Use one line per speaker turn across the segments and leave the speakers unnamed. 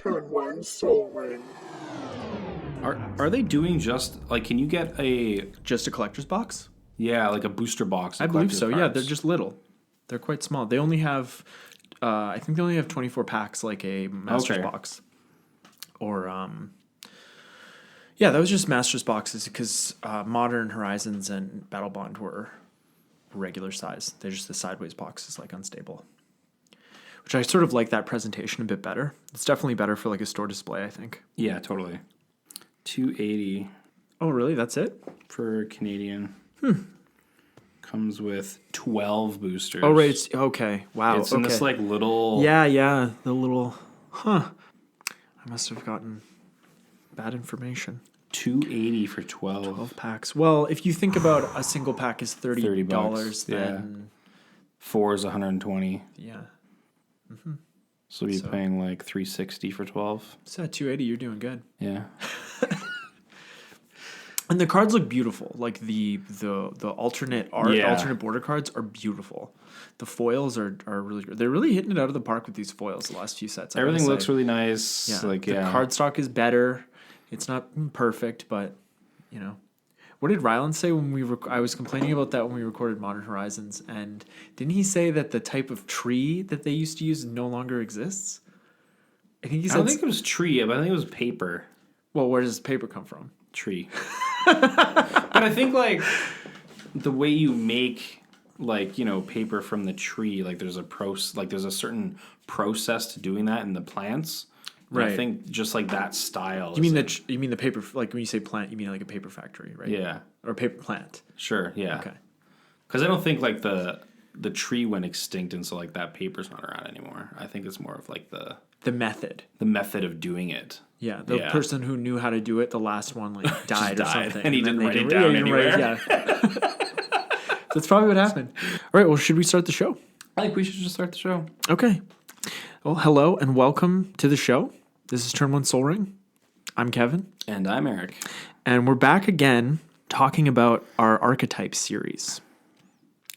Turn 1 Soul Ring.
Are they doing just like? Can you get a
Just a collector's box?
like a booster box?
I
of
believe
collector's
so. Yeah,
cards?
they're just little. They're quite small. They only have, I think they only have 24 packs, like a Master's
Okay.
box. Or, yeah, that was just Master's boxes because Modern Horizons and Battle Bond were regular size. They're just the sideways boxes, like unstable. Which I sort of like that presentation a bit better. It's definitely better for like a store display, I think.
Yeah, totally. $280
Oh, really? That's it?
for Canadian. Comes with 12 boosters.
Oh, right. It's, okay. Wow.
It's in this like little.
Yeah. The little. Huh. I must have gotten bad information.
$280 for 12.
12 packs. Well, if you think about a single pack is $30,
$30,
then
4 is 120.
yeah.
So you're paying like $360 for 12.
So at 280, you're doing good.
Yeah.
And the cards look beautiful. Like the alternate art,
Yeah.
alternate border cards are beautiful. The foils are really good. They're really hitting it out of the park with these foils the last few sets.
Everything looks really nice.
Yeah.
Like,
the card stock is better. It's not perfect, but you know. What did Ryland say when I was complaining about that when we recorded Modern Horizons, and didn't he say that the type of tree that they used to use no longer exists? I think he
I
said.
don't think it was tree, but I think it was paper.
Well, where does paper come from?
Tree. But I think like the way you make like, you know, paper from the tree, like there's a certain process to doing that in the plants. And
Right.
I think just like that style.
You mean the paper? Like when you say plant, you mean like a paper factory, right?
Yeah.
Or paper plant.
Sure. Yeah.
Okay.
Because I don't think like the tree went extinct, and so like that paper's not around anymore. I think it's more of like the
method.
method of doing it.
Yeah, the person who knew how to do it, the last one like died or
died,
something,
and he
then
didn't
they
write it down anywhere.
Yeah. That's probably what happened. All right, well, should we start the show?
I think we should just start the show.
Okay. Well, hello and welcome to the show. This is Turn One Soul Ring. I'm Kevin,
And I'm Eric.
and we're back again talking about our Archetype series.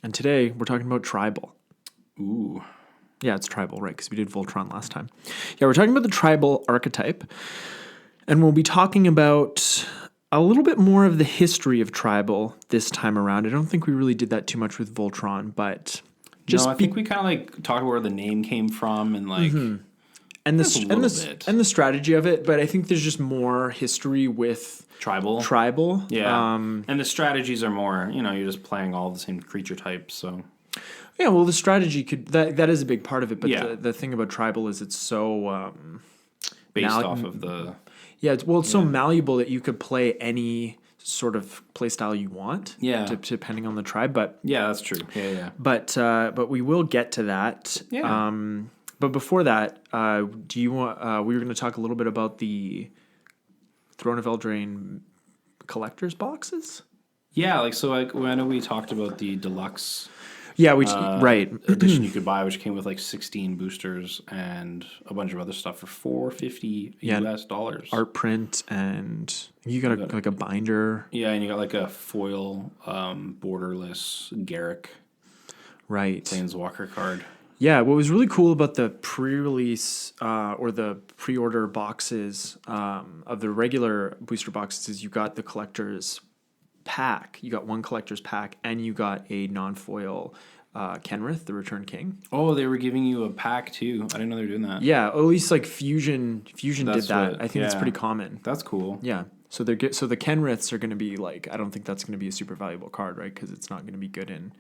And today we're talking about Tribal.
Ooh.
Yeah, it's Tribal, right? Because we did Voltron last time. Yeah, we're talking about the Tribal Archetype. And we'll be talking about a little bit more of the history of Tribal this time around. I don't think we really did that too much with Voltron, but
I think we kind of like talked about where the name came from and like
and
just a little bit.
the strategy of it. But I think there's just more history with
tribal. Yeah.
Um,
and the strategies are more, you know, you're just playing all the same creature types. So
yeah, well, the strategy that is a big part of it. But
Yeah.
the thing about Tribal is it's so
based off of the
it's so malleable that you could play any sort of play style you want.
Yeah.
Depending on the tribe, but
yeah, that's true. Yeah.
but we will get to that.
Yeah.
But before that, do you want? We were going to talk a little bit about the Throne of Eldraine collector's boxes.
Yeah, like so like I know we talked about the deluxe
Yeah, right.
edition you could buy, which came with like 16 boosters and a bunch of other stuff for $450 US dollars.
Art print, and you got like a binder.
Yeah, and you got like a foil borderless Garrick
Right.
Planeswalker card.
Yeah, what was really cool about the pre-release or the pre-order boxes of the regular booster boxes is you got the collector's pack. You got one collector's pack, and you got a non-foil Kenrith, the Return King.
Oh, they were giving you a pack too. I didn't know they were doing that.
Yeah, or at least like Fusion did
That's
that.
what-
I think it's
yeah.
pretty common.
That's cool.
Yeah. So the Kenriths are going to be like, I don't think that's going to be a super valuable card, right? Because it's not going to be good in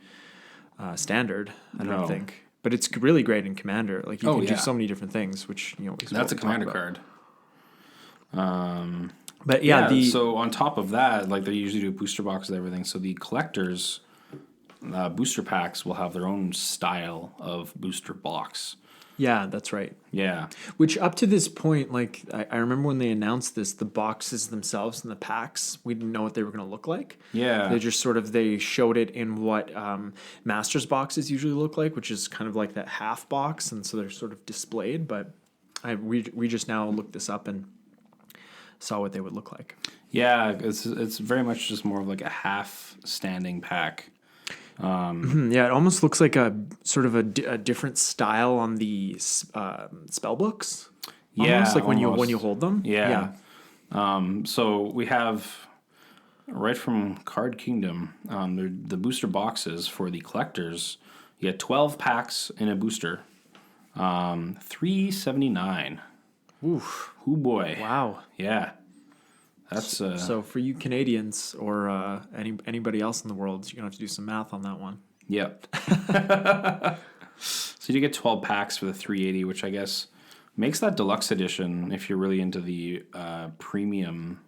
standard. I don't
No.
think. But it's really great in Commander. Like you can do
yeah.
so many different things, which is
That's
what
a
we'll talk
commander
about.
card.
But yeah,
so on top of that, like they usually do booster boxes and everything. So the collectors booster packs will have their own style of booster box.
yeah, that's right.
Yeah.
Which up to this point, like I remember when they announced this, the boxes themselves and the packs, we didn't know what they were going to look like.
Yeah.
They just they showed it in what Masters boxes usually look like, which is kind of like that half box, and so they're sort of displayed. But we just now looked this up and saw what they would look like.
Yeah, it's very much just more of like a half standing pack.
Yeah, it almost looks like a sort of a different style on the spell books. almost like when
almost.
you hold them.
Yeah. So we have right from Card Kingdom, the booster boxes for the collectors. You get 12 packs in a booster. $3.79.
Oof.
Hoo boy.
Wow.
Yeah. That's
So for you Canadians or anybody else in the world, you're gonna have to do some math on that one.
Yep. So you get 12 packs for the 380, which I guess makes that deluxe edition if you're really into the premium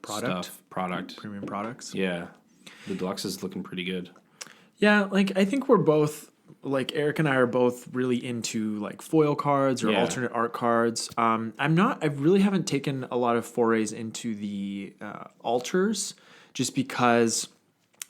product.
Premium products.
Yeah. The deluxe is looking pretty good.
Yeah, like I think we're both like Eric and I are both really into like foil cards or alternate art cards. I really haven't taken a lot of forays into the alters just because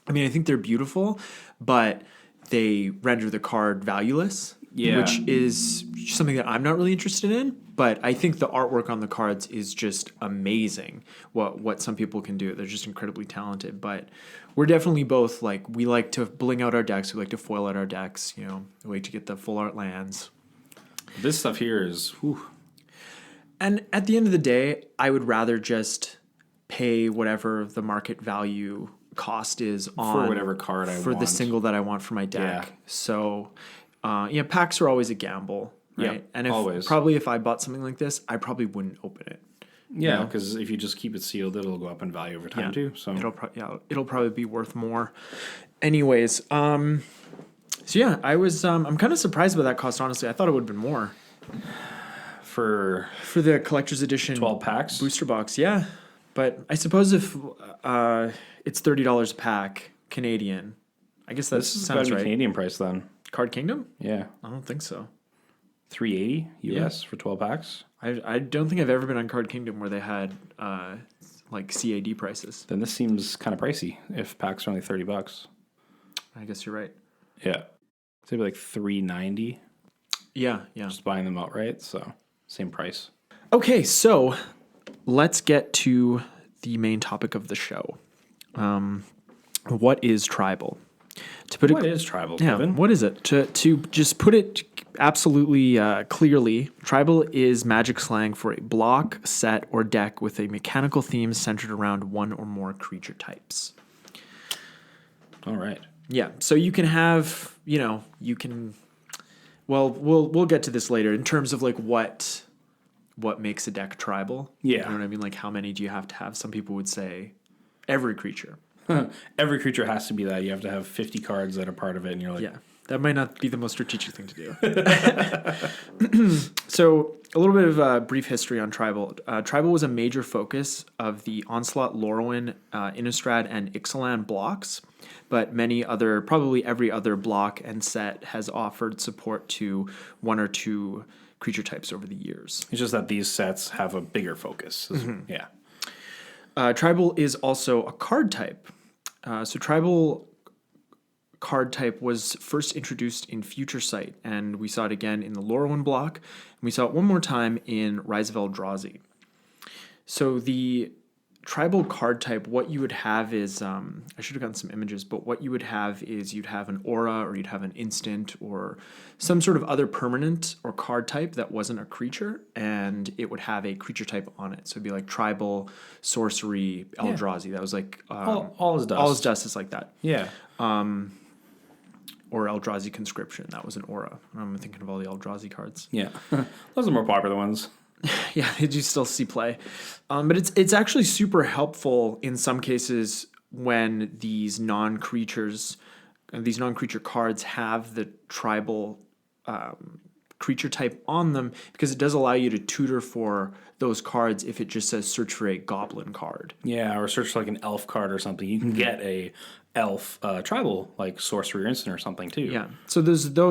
I mean I think they're beautiful, but they render the card valueless.
Yeah.
Which is something that I'm not really interested in, but I think the artwork on the cards is just amazing. What some people can do, they're just incredibly talented. But we're definitely both like we like to bling out our decks, we like to foil out our decks. You know, we like to get the full art lands.
This stuff here is, whew.
And at the end of the day, I would rather just pay whatever the market value cost is on
For whatever card I
for
want.
the single that I want for my deck.
Yeah.
So, packs are always a gamble, right?
Yeah,
and
always.
Probably if I bought something like this, I probably wouldn't open it.
Yeah, because if you just keep it sealed, it'll go up in value over time too. So
It'll probably be worth more. Anyways, I'm kind of surprised by that cost. Honestly, I thought it would have been more
for
the collector's edition
12 packs
booster box. Yeah, but I suppose if it's $30 a pack Canadian, I guess that
this is
sounds
gotta be
right.
Canadian price then.
Card Kingdom?
Yeah,
I don't think so.
$3.80 US for 12 packs.
I don't think I've ever been on Card Kingdom where they had like CAD prices.
Then this seems kind of pricey if packs are only $30.
I guess you're right.
Yeah, it's maybe like $3.90.
Yeah.
Just buying them outright, so same price.
Okay, so let's get to the main topic of the show. What is tribal?
What is tribal, Kevin?
What is it? To just put it absolutely clearly, tribal is magic slang for a block, set, or deck with a mechanical theme centered around one or more creature types.
All right.
Yeah, so you can have, well, we'll get to this later in terms of like what makes a deck tribal.
Yeah.
You know what I mean? Like how many do you have to have? Some people would say every creature.
Every creature has to be that. You have to have 50 cards that are part of it, and you're like,
Yeah, that might not be the most strategic thing to do. So a little bit of brief history on Tribal. Tribal was a major focus of the Onslaught, Lorwyn, Innistrad, and Ixalan blocks, but probably every other block and set has offered support to one or two creature types over the years.
it's just that these sets have a bigger focus. Yeah.
Tribal is also a card type. So Tribal card type was first introduced in Future Sight, and we saw it again in the Lorwyn block, and we saw it one more time in Rise of Eldrazi. So the Tribal card type, what you would have is, I should have gotten some images, but what you would have is you'd have an aura, or you'd have an instant, or some sort of other permanent or card type that wasn't a creature, and it would have a creature type on it. So it'd be like Tribal, Sorcery, Eldrazi. That was like...
All is dust.
All is dust is like that.
Yeah.
Or Eldrazi Conscription. That was an aura. I'm thinking of all the Eldrazi cards.
Yeah. Those are more popular ones.
Yeah, they do still see play. But it's actually super helpful in some cases when these non-creature cards have the tribal creature type on them, because it does allow you to tutor for those cards if it just says search for a goblin card.
Yeah, or search like an elf card or something. You can get a elf tribal, like sorcery or instant or something too.
Yeah, so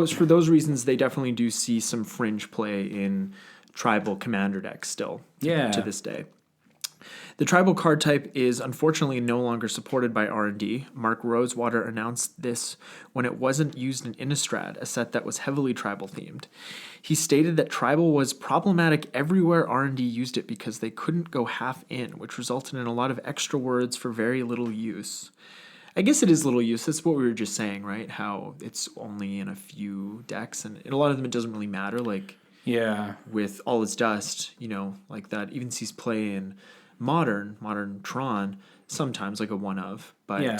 for those reasons, they definitely do see some fringe play in tribal commander decks still to this day. The tribal card type is unfortunately no longer supported by R&D. Mark Rosewater announced this when it wasn't used in Innistrad, a set that was heavily tribal themed. He stated that tribal was problematic everywhere R&D used it because they couldn't go half in, which resulted in a lot of extra words for very little use. I guess it is little use. That's what we were just saying, right? How it's only in a few decks, and in a lot of them it doesn't really matter. Like,
Yeah.
with all its dust, like that even sees play in modern Tron, sometimes like a one of, but
Yeah.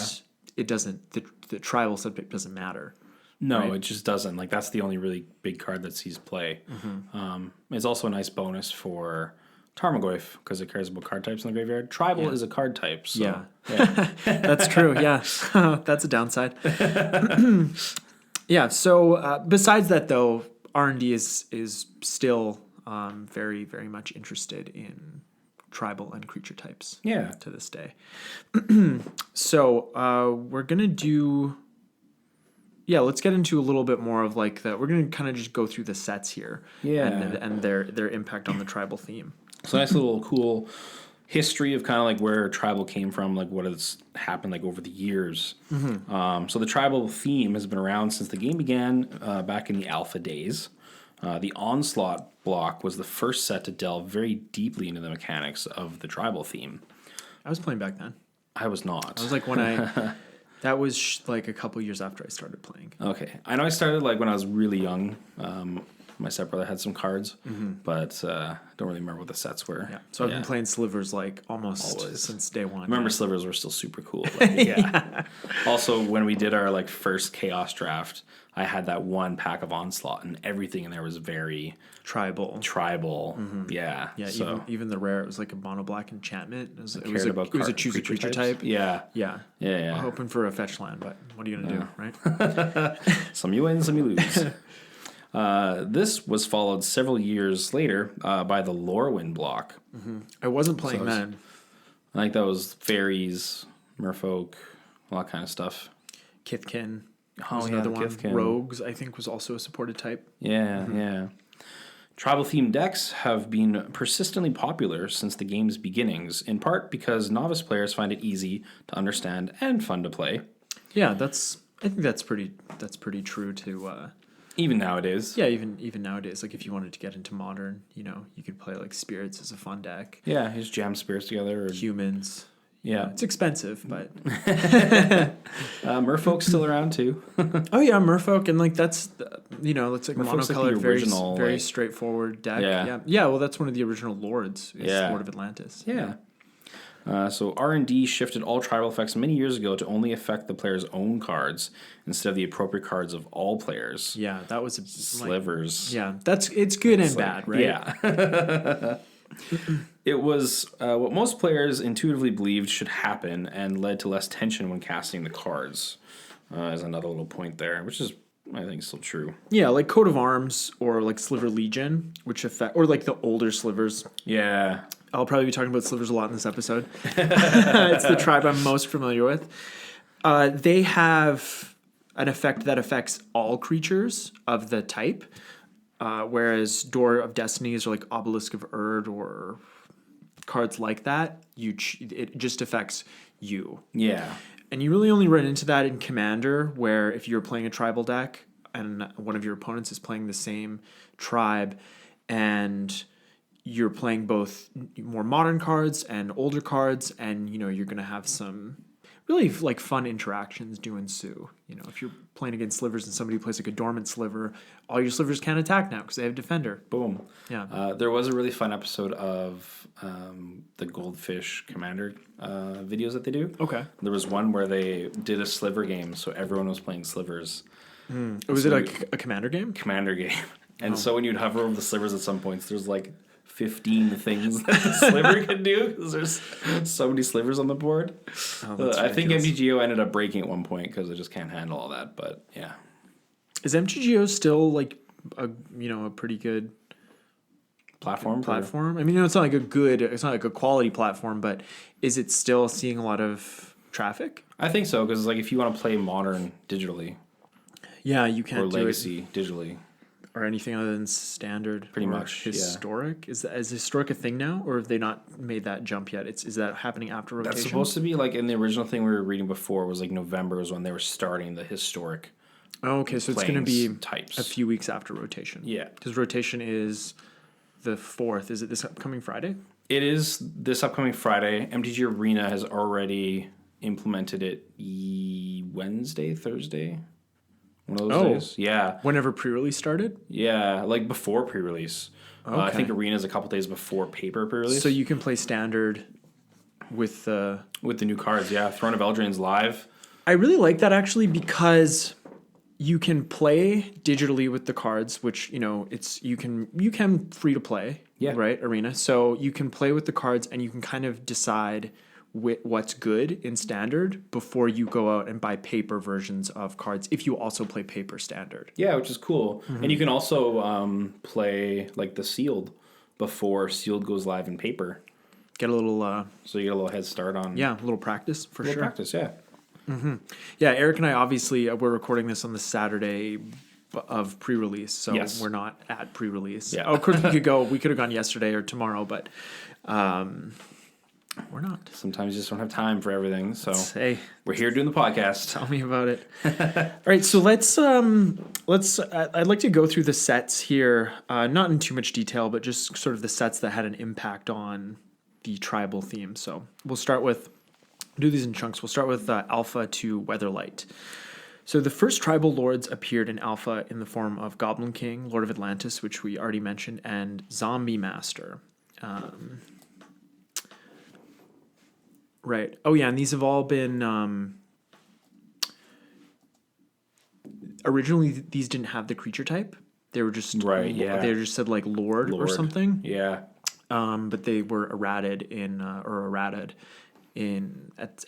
it doesn't, the tribal subject doesn't matter.
No,
Right.
it just doesn't. Like, that's the only really big card that sees play. It's also a nice bonus for Tarmogoyf because it cares about card types in the graveyard. Tribal is a card type. So,
Yeah. That's true. Yeah. That's a downside. Yeah. So besides that, though, R&D is still very, very much interested in tribal and creature types.
Yeah.
To this day. So we're gonna do. Yeah, let's get into a little bit more of like that. We're gonna kind of just go through the sets here.
Yeah.
And their impact on the tribal theme.
So nice little cool history of kind of like where tribal came from, like what has happened like over the years. So the tribal theme has been around since the game began back in the alpha days. The Onslaught block was the first set to delve very deeply into the mechanics of the tribal theme.
I was playing back then.
I was not.
I was like when I. That was like a couple years after I started playing.
Okay. I know I started like when I was really young. My stepbrother had some cards, but don't really remember what the sets were.
Yeah. So I've been playing Slivers like almost
Always.
since day one.
I remember Slivers were still super cool. Like, yeah. Also, when we did our like first Chaos draft, I had that one pack of Onslaught, and everything in there was very
tribal.
Yeah.
Yeah.
So
even the rare, it was like a mono black enchantment. It was a choose a creature
types.
type.
Yeah.
Yeah.
Yeah.
Hoping for a fetch land, but what are you gonna do, right?
Some you win, some you lose. This was followed several years later by the Lorwyn block.
I wasn't playing then.
I think that was fairies, merfolk, all that kind of stuff.
Kithkin.
Oh,
was
yeah,
another one.
Kithkin.
Rogues, I think, was also a supported type.
Yeah. Tribal themed decks have been persistently popular since the game's beginnings, in part because novice players find it easy to understand and fun to play.
Yeah, I think that's pretty true to.
Even nowadays.
Yeah, even nowadays, like if you wanted to get into modern, you could play like spirits as a fun deck.
Yeah, just jam spirits together. Or,
Humans.
yeah.
It's expensive, but
Merfolk's still around too.
oh yeah, Merfolk, and like that's it's like a
Merfolk's like
monocolored,
the
very
original,
very
like-
straightforward deck.
Yeah.
Yeah. Well, that's one of the original lords. Is
Yeah.
Lord of Atlantis.
Yeah. So R&D shifted all tribal effects many years ago to only affect the player's own cards instead of the appropriate cards of all players.
Yeah, that was
Slivers.
yeah, it's good and bad, right?
Yeah. It was what most players intuitively believed should happen and led to less tension when casting the cards. Is another little point there, which is, I think, still true.
Yeah, like Coat of Arms or like Sliver Legion, which affect, or like the older Slivers.
Yeah.
I'll probably be talking about Slivers a lot in this episode. It's the tribe I'm most familiar with. They have an effect that affects all creatures of the type, whereas Door of Destinies or like Obelisk of Erd or cards like that, it just affects you.
Yeah.
And you really only run into that in Commander, where if you're playing a tribal deck and one of your opponents is playing the same tribe and you're playing both more modern cards and older cards, and you're going to have some really like fun interactions do ensue. If you're playing against Slivers and somebody plays like a dormant Sliver, all your Slivers can't attack now because they have Defender.
Boom.
Yeah.
There was a really fun episode of the Goldfish Commander videos that they do.
Okay.
There was one where they did a sliver game, so everyone was playing slivers.
Was it like a Commander game?
Commander game. And so when you'd hover over the slivers at some points, there's like 15 things that the sliver can do because there's so many slivers on the board.
Oh,
I think MTGO ended up breaking at one point because it just can't handle all that. But yeah,
Is MTGO still like a pretty good
platform?
I mean, it's not like a quality platform, but is it still seeing a lot of traffic?
I think so because like if you want to play modern digitally
Yeah, you can't
or
do
legacy digitally.
or anything other than standard.
Pretty
or
much, yeah.
historic. Is historic a thing now, or have they not made that jump yet? Is that happening after rotation?
That's supposed to be like in the original thing we were reading before was like November was when they were starting the historic.
Oh, okay, so it's going to be
types.
a few weeks after rotation.
Yeah.
Because rotation is the 4th. Is it this upcoming Friday?
It is this upcoming Friday. MTG Arena has already implemented it Thursday, one of those days. Yeah.
Whenever pre-release started?
Yeah, like before pre-release. I
Okay.
think Arena's a couple days before Paper pre-release.
So you can play Standard with the
new cards, yeah. Throne of Eldraine's live.
I really like that actually because you can play digitally with the cards, which you can free to play, right? Arena, so you can play with the cards and you can kind of decide what's good in Standard before you go out and buy paper versions of cards. If you also play paper Standard,
yeah, which is cool, and you can also play like the Sealed before Sealed goes live in Paper.
Get a little,
so you get a little head start on.
Yeah, a little practice for sure.
Practice, yeah.
Mm-hmm. Yeah, Eric and I obviously we're recording this on the Saturday of pre-release, so we're not at pre-release.
Yeah.
Of course, we could have gone yesterday or tomorrow, but we're not.
Sometimes you just don't have time for everything, so we're here doing the podcast.
Tell me about it. All right, so let's. I'd like to go through the sets here, not in too much detail, but just sort of the sets that had an impact on the tribal theme. So we'll start with. Do these in chunks. We'll start with Alpha to Weatherlight. So the first tribal lords appeared in Alpha in the form of Goblin King, Lord of Atlantis, which we already mentioned, and Zombie Master. Right. Oh yeah, and these have all been. Originally, these didn't have the creature type. They were just They just said like Lord or something.
Yeah.
But they were errated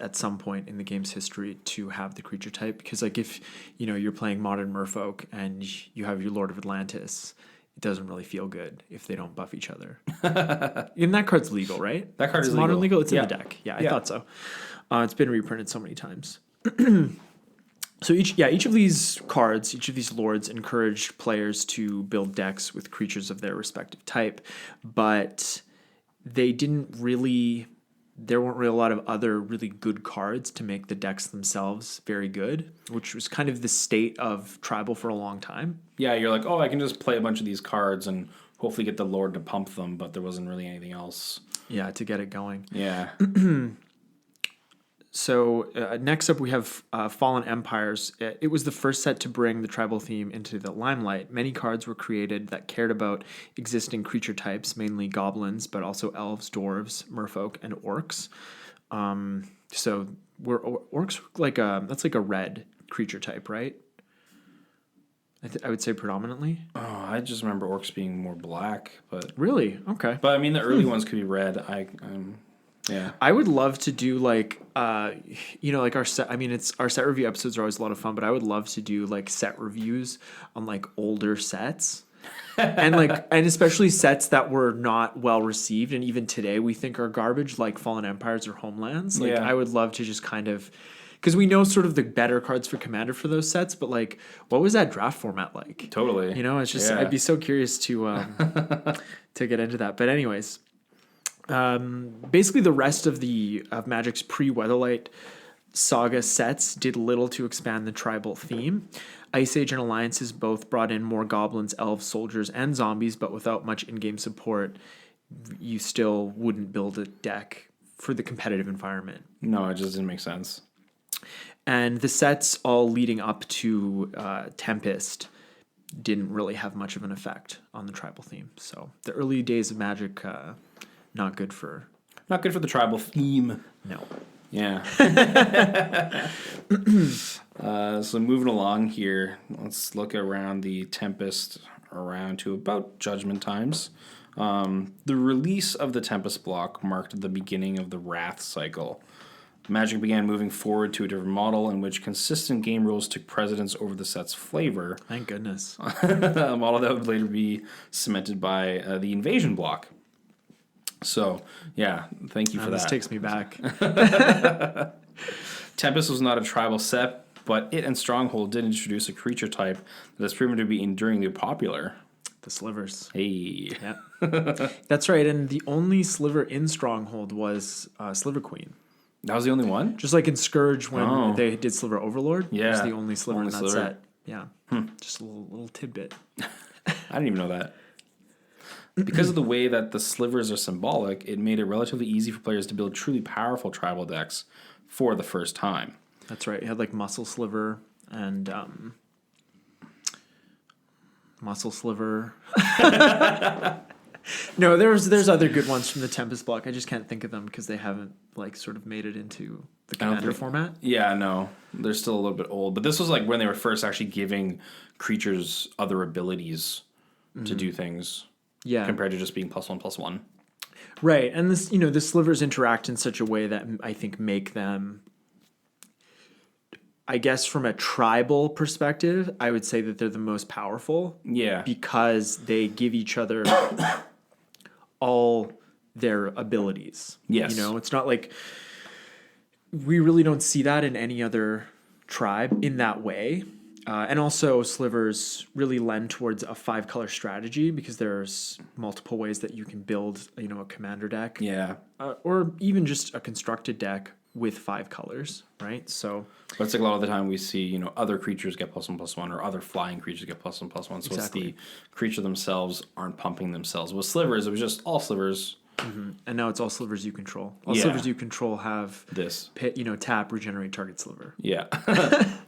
at some point in the game's history to have the creature type, because like if you're playing modern Merfolk and you have your Lord of Atlantis, it doesn't really feel good if they don't buff each other. And that card's legal, right?
That card is
modern legal. It's in
yeah.
the deck. Yeah, I thought so. It's been reprinted so many times. So each of these cards, each of these lords encouraged players to build decks with creatures of their respective type, but there weren't really a lot of other really good cards to make the decks themselves very good, which was kind of the state of tribal for a long time.
Yeah, you're like, I can just play a bunch of these cards and hopefully get the Lord to pump them, but there wasn't really anything else.
Yeah, to get it going.
Yeah.
So next up we have Fallen Empires. It was the first set to bring the tribal theme into the limelight. Many cards were created that cared about existing creature types, mainly goblins, but also elves, dwarves, merfolk, and orcs. So orcs that's like a red creature type, right? I would say predominantly.
Oh, I just remember orcs being more black, but
really okay.
But I mean, the early ones could be red. Yeah.
I would love to do like our set. I mean, our set review episodes are always a lot of fun, but I would love to do like set reviews on like older sets, and especially sets that were not well received, and even today we think are garbage, like Fallen Empires or Homelands. I would love to just kind of, because we know sort of the better cards for Commander for those sets, but like, what was that draft format like?
Totally.
It's just I'd be so curious to to get into that. But anyways. Basically, the rest of Magic's pre-Weatherlight saga sets did little to expand the tribal theme. Ice Age and Alliances both brought in more goblins, elves, soldiers, and zombies, but without much in-game support, you still wouldn't build a deck for the competitive environment.
No, it just didn't make sense.
And the sets all leading up to Tempest didn't really have much of an effect on the tribal theme. So the early days of Magic... Not good for
the tribal theme.
No.
Yeah. So moving along here, let's look around the Tempest around to about Judgment times. The release of the Tempest block marked the beginning of the Wrath cycle. Magic began moving forward to a different model in which consistent game rules took precedence over the set's flavor.
Thank goodness.
A model that would later be cemented by the Invasion block. So, yeah, thank you for that.
This takes me back.
Tempest was not a tribal set, but it and Stronghold did introduce a creature type that has proven to be enduringly popular.
The slivers.
Hey.
Yeah. That's right, and the only sliver in Stronghold was Sliver Queen.
That was the only one?
Just like in Scourge when they did Sliver Overlord.
Yeah.
It was the only sliver in that set. Yeah. Just a little tidbit.
I didn't even know that. Because of the way that the slivers are symbolic, it made it relatively easy for players to build truly powerful tribal decks for the first time.
That's right. It had like Muscle Sliver and Muscle Sliver. No, there's other good ones from the Tempest block. I just can't think of them because they haven't like sort of made it into the Commander format.
Yeah, no, they're still a little bit old. But this was like when they were first actually giving creatures other abilities to do things.
Yeah,
compared to just being +1/+1.
Right, and this the slivers interact in such a way that I think make them. I guess from a tribal perspective, I would say that they're the most powerful.
Yeah,
because they give each other all their abilities.
Yes.
It's not like we really don't see that in any other tribe in that way. And also slivers really lend towards a 5-color strategy because there's multiple ways that you can build, a commander deck.
Yeah.
Or even just a constructed deck with 5 colors, right? So
but it's like a lot of the time we see, other creatures get +1/+1 or other flying creatures get +1/+1. So
Exactly.
it's the creature themselves aren't pumping themselves. With slivers, it was just all slivers.
Mm-hmm. And now it's all slivers you control. All
Yeah.
slivers you control have
This.
Tap, regenerate target sliver.
Yeah.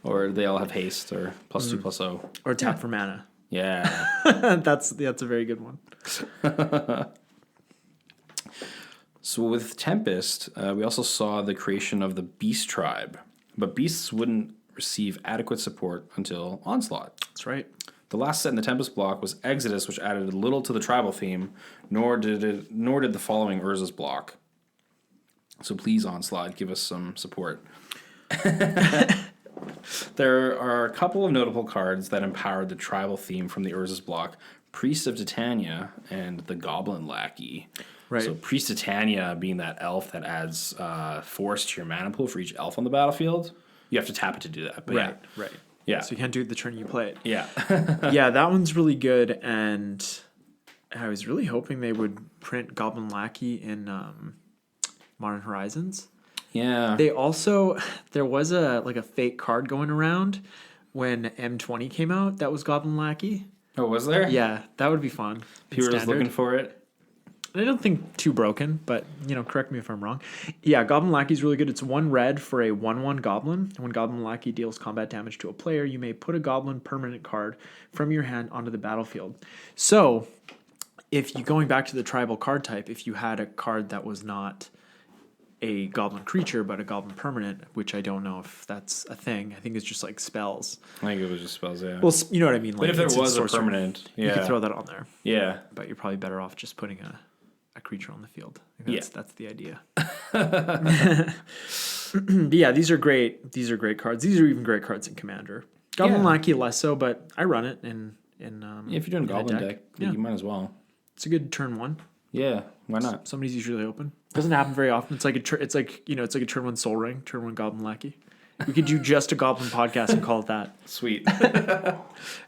Or they all have haste or +2/+0.
Or tap for mana.
Yeah.
That's a very good one.
So with Tempest, we also saw the creation of the Beast Tribe. But beasts wouldn't receive adequate support until Onslaught.
That's right.
The last set in the Tempest block was Exodus, which added little to the tribal theme, nor did the following Urza's block. So please, Onslaught, give us some support. There are a couple of notable cards that empowered the tribal theme from the Urza's block: Priest of Titania and the Goblin Lackey.
Right.
So Priest of Titania being that elf that adds force to your mana pool for each elf on the battlefield. You have to tap it to do that. But
Right.
Yeah.
So you can't do it the turn you play it.
Yeah.
Yeah, that one's really good, and I was really hoping they would print Goblin Lackey in Modern Horizons.
Yeah.
There was a fake card going around when M20 came out that was Goblin Lackey.
Oh, was there?
Yeah, that would be fun.
People were just looking for it.
I don't think too broken, but correct me if I'm wrong. Yeah, Goblin Lackey's really good. It's 1 red for a 1/1 goblin. When Goblin Lackey deals combat damage to a player, you may put a goblin permanent card from your hand onto the battlefield. So, going back to the tribal card type, if you had a card that was not a goblin creature but a goblin permanent, which I don't know if that's a thing. I think it's just like spells.
I think it was just spells, yeah.
Well, you know what I mean.
But if there was a permanent,
you could throw that on there.
Yeah.
But you're probably better off just putting a creature on the field. That's the idea. Yeah, these are great. These are great cards. These are even great cards in Commander. Goblin Lackey less so, but I run it in
if you're doing Goblin deck, you might as well.
It's a good turn 1.
Yeah, why not?
Somebody's usually open. Doesn't happen very often. It's like a turn 1 Soul Ring, turn 1 Goblin Lackey. We could do just a Goblin podcast and call it that.
Sweet.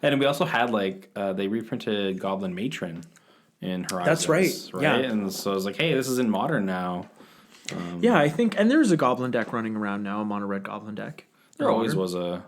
And we also had they reprinted Goblin Matron in Horizons.
That's right. Yeah.
And so I was like, hey, this is in Modern now.
Yeah, I think, and there's a Goblin deck running around now, a mono red Goblin deck.
There always was a.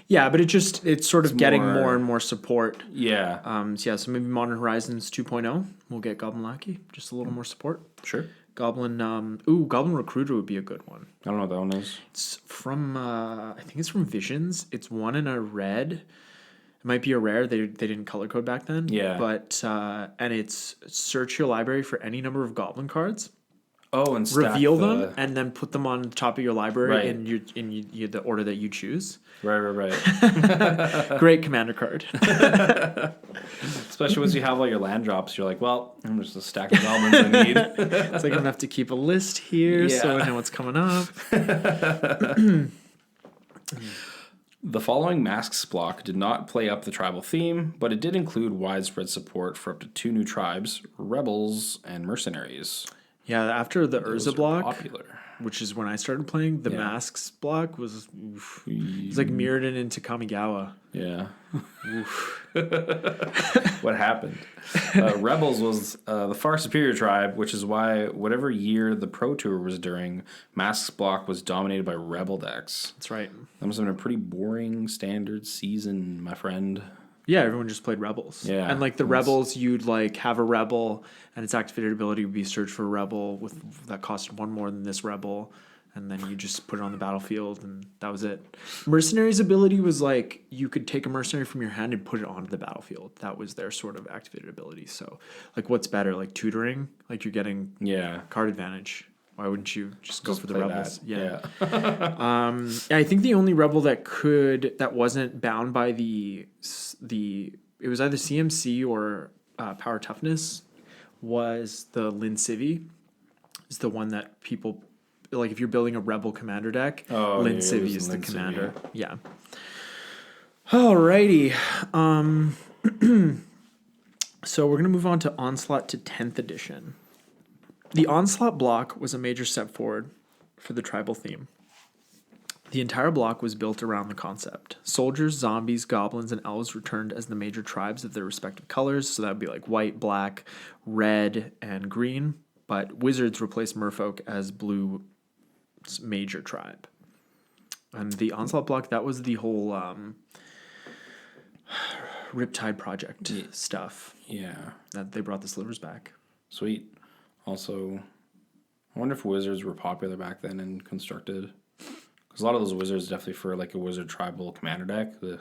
Yeah, but it's sort of getting more and more support.
Yeah.
So maybe Modern Horizons 2.0 will get Goblin Lackey, just a little more support.
Sure.
Goblin Recruiter would be a good one.
I don't know what that one is.
It's from I think it's from Visions. It's 1 in a red. It might be a rare. They didn't color code back then.
Yeah.
But and it's search your library for any number of Goblin cards.
Oh, and
reveal them and then put them on top of your library
right.
in the order that you choose.
Right.
Great commander card.
Especially once you have all your land drops, you're like, well, I'm just a stack of goblins I need.
It's like I'm gonna have to keep a list here so I know what's coming up.
The following Masks block did not play up the tribal theme, but it did include widespread support for up to 2 new tribes, Rebels and Mercenaries.
Yeah, after the Urza block,
popular.
Which is when I started playing, the Masks block was like mirrored it into Kamigawa.
Yeah. What happened? Rebels was the far superior tribe, which is why whatever year the Pro Tour was during, Masks block was dominated by Rebel decks.
That's right.
That must have been a pretty boring standard season, my friend.
Yeah, everyone just played Rebels.
Yeah.
And the Rebels, you'd have a Rebel, and its activated ability would be search for a Rebel that cost 1 more than this Rebel. and then you just put it on the battlefield, and that was it. Mercenary's ability was like you could take a mercenary from your hand and put it onto the battlefield. That was their sort of activated ability. So, like, what's better, like tutoring? Like you're getting card advantage. Why wouldn't you just go for the rebels?
Yeah.
I think the only rebel that wasn't bound by the it was either CMC or power toughness was the Lin Civi. Is the one that people like if you're building a rebel commander deck. Lin Civi is the commander. Yeah. Alrighty. So we're gonna move on to Onslaught to 10th edition. The Onslaught block was a major step forward for the tribal theme. The entire block was built around the concept. Soldiers, zombies, goblins, and elves returned as the major tribes of their respective colors, so that would be like white, black, red, and green, but wizards replaced merfolk as blue's major tribe. And the Onslaught block, that was the whole Riptide project stuff.
Yeah.
That they brought the slivers back.
Sweet. Also, I wonder if wizards were popular back then and constructed. Because a lot of those wizards definitely for like a wizard tribal commander deck. Ugh.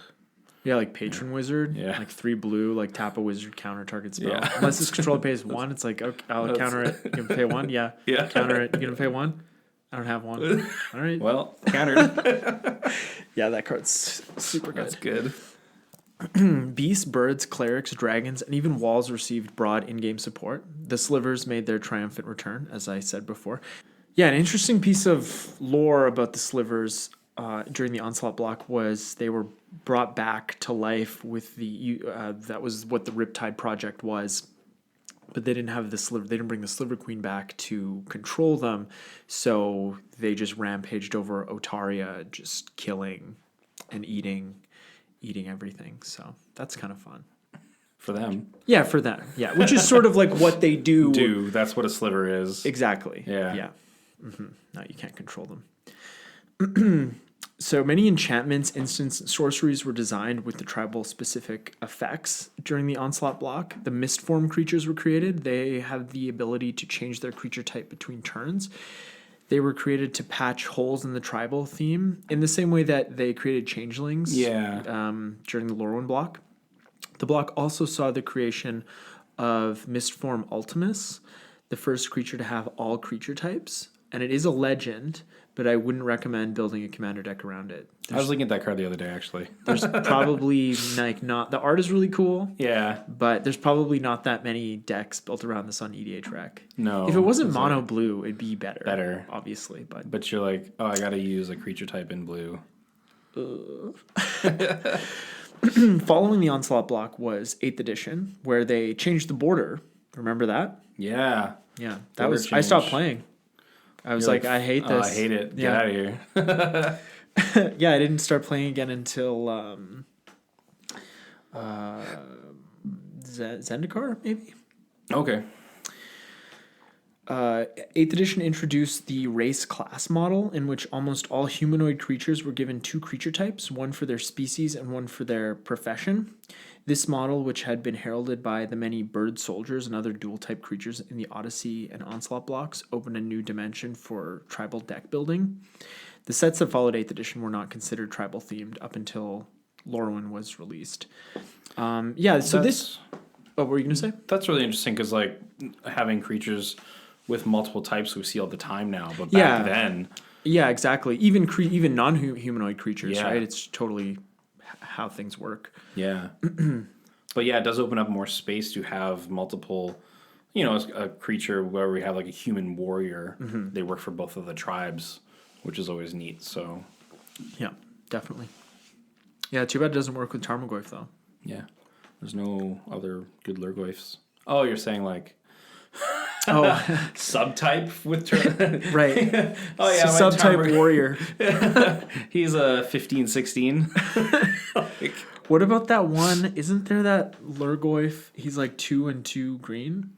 Yeah, like patron wizard.
Yeah.
Like 3 blue, like tap a wizard, counter target spell.
Yeah.
Unless it's control pays 1, it's like, okay, I'll counter it. You can pay 1? Yeah.
Yeah.
Counter it. You gonna pay 1? I don't have 1. All right.
Well, countered.
Yeah, that card's super good.
That's good.
Beasts, birds, clerics, dragons, and even walls received broad in-game support. The slivers made their triumphant return, as I said before. Yeah, an interesting piece of lore about the slivers during the Onslaught block was they were brought back to life with the that was what the Riptide project was, but they didn't have the sliver. They didn't bring the Sliver Queen back to control them, so they just rampaged over Otaria, just killing and eating everything. So that's kind of fun
For them.
Yeah, for them. Yeah, which is sort of like what they do.
That's what a sliver is.
Exactly.
Yeah.
Yeah. No, you can't control them. So many enchantments, instants, and sorceries were designed with the tribal specific effects during the Onslaught block. The mist form creatures were created. They have the ability to change their creature type between turns. They were created to patch holes in the tribal theme in the same way that they created changelings during the Lorwyn block. The block also saw the creation of Mistform Ultimus, the first creature to have all creature types. And it is a legend, but I wouldn't recommend building a commander deck around it.
I was looking at that card the other day, actually.
There's probably like not... The art is really cool.
Yeah.
But there's probably not that many decks built around this on EDH Rec.
No.
If it wasn't mono blue, it'd be better.
Better.
Obviously, but...
But you're like, oh, I gotta use a creature type in blue.
Following the Onslaught block was 8th edition, where they changed the border. Remember that?
Yeah.
Yeah. That was... I stopped playing. I was like, I hate this.
I hate it. Get out of here.
Yeah, I didn't start playing again until Zendikar, maybe?
Okay.
8th edition introduced the race class model, in which almost all humanoid creatures were given 2 creature types, one for their species and one for their profession. This model, which had been heralded by the many bird soldiers and other dual-type creatures in the Odyssey and Onslaught blocks, opened a new dimension for tribal deck building. The sets that followed 8th edition were not considered tribal-themed up until Lorwyn was released. So this... What were you going to say?
That's really interesting, because like having creatures with multiple types we see all the time now, but back then...
Yeah, exactly. Even non-humanoid creatures,
Yeah.
right? It's totally how things work.
Yeah. But yeah, it does open up more space to have multiple, a creature where we have like a human warrior. Mm-hmm. They work for both of the tribes, which is always neat. So,
yeah, definitely. Yeah, too bad it doesn't work with Tarmogoyf, though.
Yeah. There's no other good Lurgoyfs. Oh, you're saying like... subtype with
right.
Oh yeah,
subtype warrior.
He's a 15-16.
What about that one? Isn't there that Lurgoyf? He's like 2 and 2 green,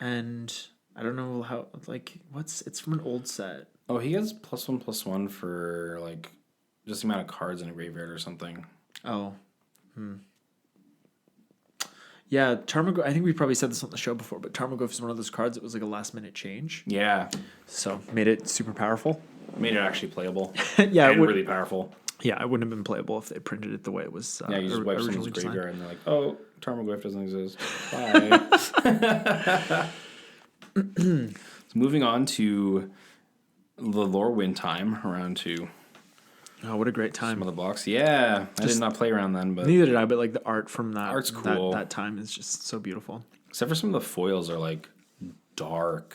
and I don't know how. Like, it's from an old set.
Oh, he has +1/+1 for like just the amount of cards in a graveyard or something.
Oh. Yeah, Tarmogoyf, I think we probably said this on the show before, but Tarmogoyf is one of those cards that was like a last-minute change.
Yeah.
So, made it super powerful.
Made it actually playable.
Yeah,
and really powerful.
Yeah, it wouldn't have been playable if they printed it the way it was
Yeah, you just wipe someone's
originally designed.
graveyard and they're like, oh, Tarmogoyf doesn't exist. Bye. So moving on to the Lorwyn time, around to
Oh, what a great
some
time.
of the blocks. Yeah, I did not play around then, but
Neither did I, but like the art from that,
Art's cool.
that time is just so beautiful.
except for some of the foils are like dark.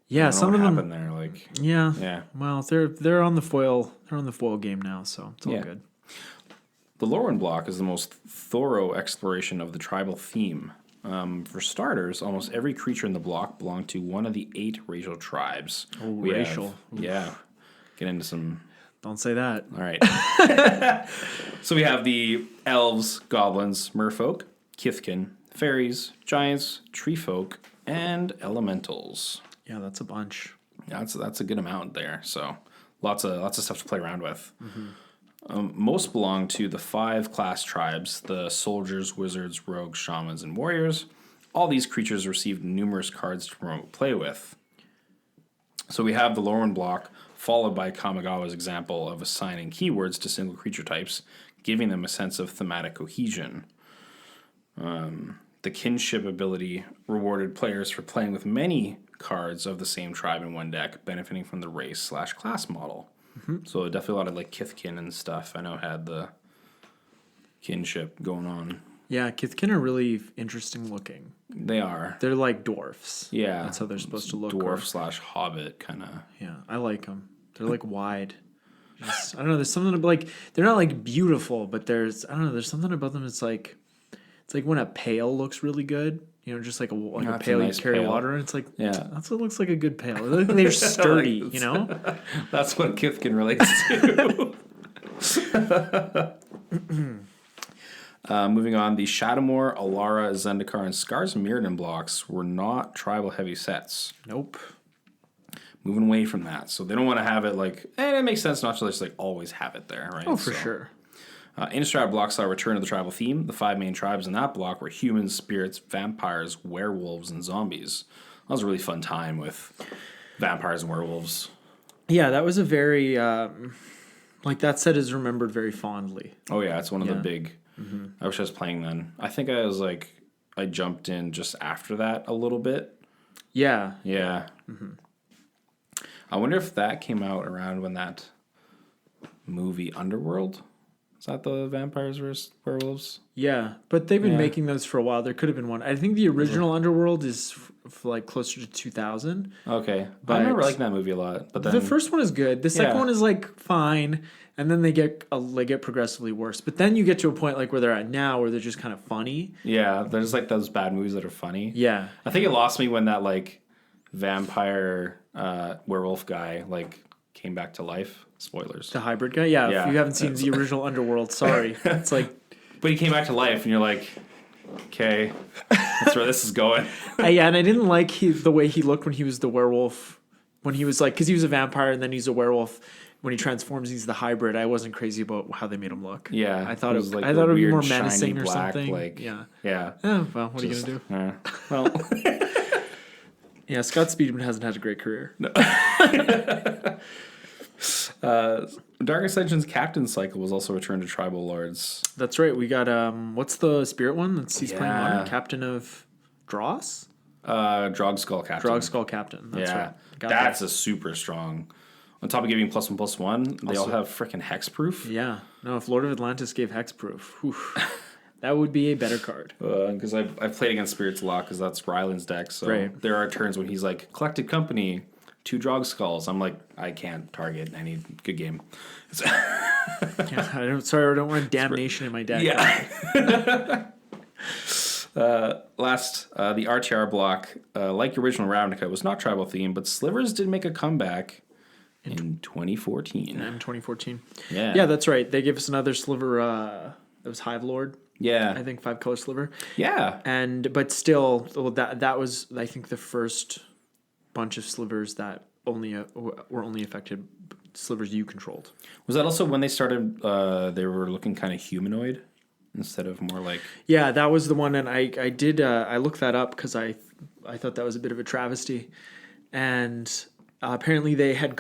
Yeah, some of them.
happened there, like
Yeah.
yeah.
Well, they're on the foil. They're on the foil game now, so it's all
Yeah.
good.
The Lorwyn block is the most thorough exploration of the tribal theme. For starters, almost every creature in the block belonged to one of the 8 racial tribes.
Oh,
We have-
racial.
yeah. Get into some.
Don't say that.
All right. So we have the elves, goblins, merfolk, kithkin, fairies, giants, treefolk, and elementals.
Yeah, that's a bunch.
That's a good amount there. So lots of stuff to play around with. Most belong to the 5 class tribes: the soldiers, wizards, rogues, shamans, and warriors. All these creatures received numerous cards to promote play with. So we have the Lorwyn block, followed by Kamigawa's example of assigning keywords to single creature types, giving them a sense of thematic cohesion. The kinship ability rewarded players for playing with many cards of the same tribe in one deck, benefiting from the race/class model. So definitely a lot of like Kithkin and stuff. I know had the kinship going on.
Yeah, Kithkin are really interesting looking.
They are.
They're like dwarfs.
Yeah.
That's how they're supposed to look.
Dwarf/hobbit kind of.
Yeah, I like them. They're like wide. Just, I don't know. There's something about, like, they're not like beautiful, but there's, I don't know. There's something about them. It's like when a pail looks really good. You know, just like a
That's a
pail
nice
you carry
pail.
water in. It's like,
Yeah.
that's what looks like a good pail. They look like they're sturdy. You know.
That's what Kithkin relates to. Moving on, the Shadowmoor, Alara, Zendikar, and Scars Mirrodin blocks were not tribal heavy sets.
Nope.
Moving away from that. So they don't want to have it like, it makes sense not to just like always have it there, right?
Oh, for sure.
Innistrad blocks saw a return to the tribal theme. The 5 main tribes in that block were humans, spirits, vampires, werewolves, and zombies. That was a really fun time with vampires and werewolves.
Yeah, that was a very like that set is remembered very fondly.
Oh yeah, it's one of the big. I wish I was playing then. I think I jumped in just after that a little bit.
Yeah.
Yeah. I wonder if that came out around when that movie Underworld. Is that the vampires versus werewolves?
Yeah, but they've been
Yeah.
making those for a while. There could have been one. I think the original Underworld is like closer to 2000.
Okay,
But
I remember liking that movie a lot. But then
The first one is good. The second
Yeah.
one is like fine, and then they get progressively worse. But then you get to a point like where they're at now, where they're just kind of funny.
yeah, there's like those bad movies that are funny.
Yeah,
I think it lost me when that like vampire werewolf guy like came back to life. Spoilers.
the hybrid guy. Yeah,
Yeah.
if you haven't seen the original Underworld, sorry. It's like,
But he came back to life, and you're like, okay, that's where this is going.
yeah, and I didn't like the way he looked when he was the werewolf. When he was like, because he was a vampire and then he's a werewolf. When he transforms, he's the hybrid. I wasn't crazy about how they made him look.
Yeah,
I thought
it was like
I
the
thought it would be
weird,
more
shiny
menacing or
black,
something.
like-
yeah.
Yeah.
Oh, well, what are you gonna do?
Well,
Yeah, Scott Speedman hasn't had a great career.
Dark Ascension's Captain Cycle was also returned to Tribal Lords.
That's right. We got what's the spirit one? He's playing
Yeah.
modern Captain of Dross?
Drogskull Captain.
Drogskull Captain. That's
Yeah,
right. Got
that's
that.
a super strong. On top of giving +1/+1, they all
Also-
have freaking hexproof.
Yeah. No, if Lord of Atlantis gave hexproof, whew, that would be a better card.
Because I've played against spirits a lot because that's Ryland's deck. So
Right.
there are turns when he's like collected company, 2 Drogskulls. I'm like, I can't target any good game.
Yeah, I don't want damnation in my deck.
Yeah. Last, the RTR block, like the original Ravnica, was not tribal themed, but Slivers did make a comeback in 2014.
In 2014.
Yeah.
Yeah, that's right. They gave us another sliver. That was Hive Lord.
Yeah.
I think 5-color sliver.
Yeah.
But still, well, that was, I think, the first bunch of slivers that were only affected slivers you controlled.
Was that also when they started, they were looking kind of humanoid instead of more like.
Yeah, that was the one, and I did I looked that up because I thought that was a bit of a travesty, and apparently they had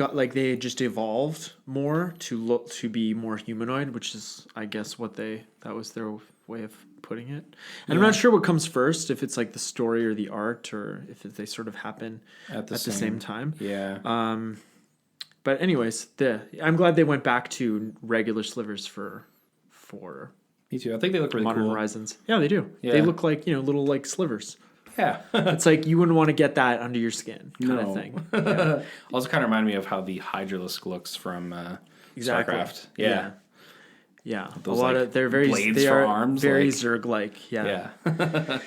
just evolved more to be more humanoid, which is I guess that was their way of putting it. And I'm not sure what comes first, if it's like the story or the art, or if they sort of happen at the same time.
Yeah.
But anyways, I'm glad they went back to regular slivers for
Me too. I think they look really
Modern
cool.
Horizons. Yeah, they do.
Yeah.
They look like, little like slivers.
Yeah.
It's like you wouldn't want to get that under your skin kind of thing. Yeah.
Also kind of remind me of how the Hydralisk looks from
Exactly.
StarCraft. Yeah.
Yeah.
Those,
a lot of they're very
blades
they
for
are
arms,
very
like.
Zerg-like. Yeah.
Yeah.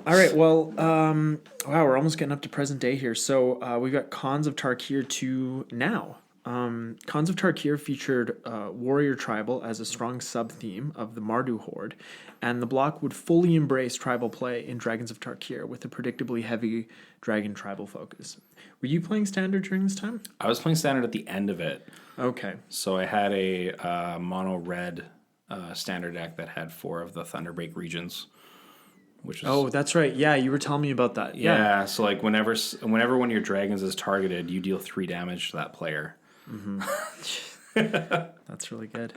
All right. Well, wow, we're almost getting up to present day here. So we've got Khans of Tarkir 2 now. Khans of Tarkir featured warrior tribal as a strong sub-theme of the Mardu horde, and the block would fully embrace tribal play in Dragons of Tarkir with a predictably heavy dragon tribal focus. Were you playing standard during this time?
I was playing standard at the end of it.
Okay.
So I had a mono red standard deck that had 4 of the Thunderbreak regions, which is
Oh, that's right. Yeah, you were telling me about that.
yeah. So like whenever one of your dragons is targeted, you deal 3 damage to that player.
That's really good.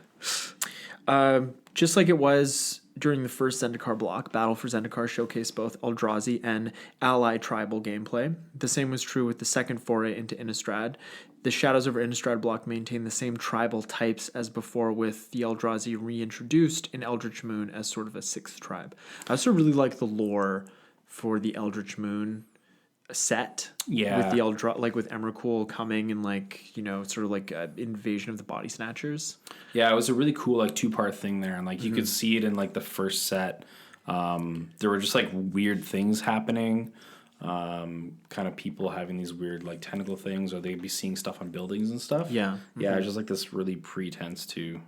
Just like it was during the first Zendikar block, Battle for Zendikar showcased both Eldrazi and ally tribal gameplay. The same was true with the second foray into Innistrad. The Shadows over Innistrad block maintained the same tribal types as before, with the Eldrazi reintroduced in Eldritch Moon as sort of a 6th tribe. I also really like the lore for the Eldritch Moon set.
Yeah.
With the with Emrakul coming and sort of like an invasion of the Body Snatchers.
Yeah, it was a really cool like 2-part thing there, and like you could see it in like the first set. There were just like weird things happening, kind of people having these weird like tentacle things, or they'd be seeing stuff on buildings and stuff.
Yeah.
Yeah, it's just like this really pretense to.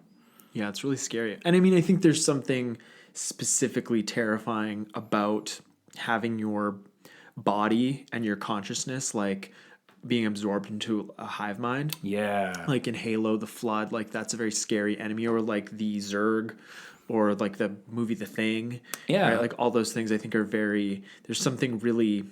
Yeah, it's really scary. And I mean, I think there's something specifically terrifying about having your body and your consciousness like being absorbed into a hive mind.
Yeah.
Like in Halo, the Flood, like that's a very scary enemy, or like the Zerg, or like the movie The Thing.
Yeah.
Right? Like all those things I think are there's something really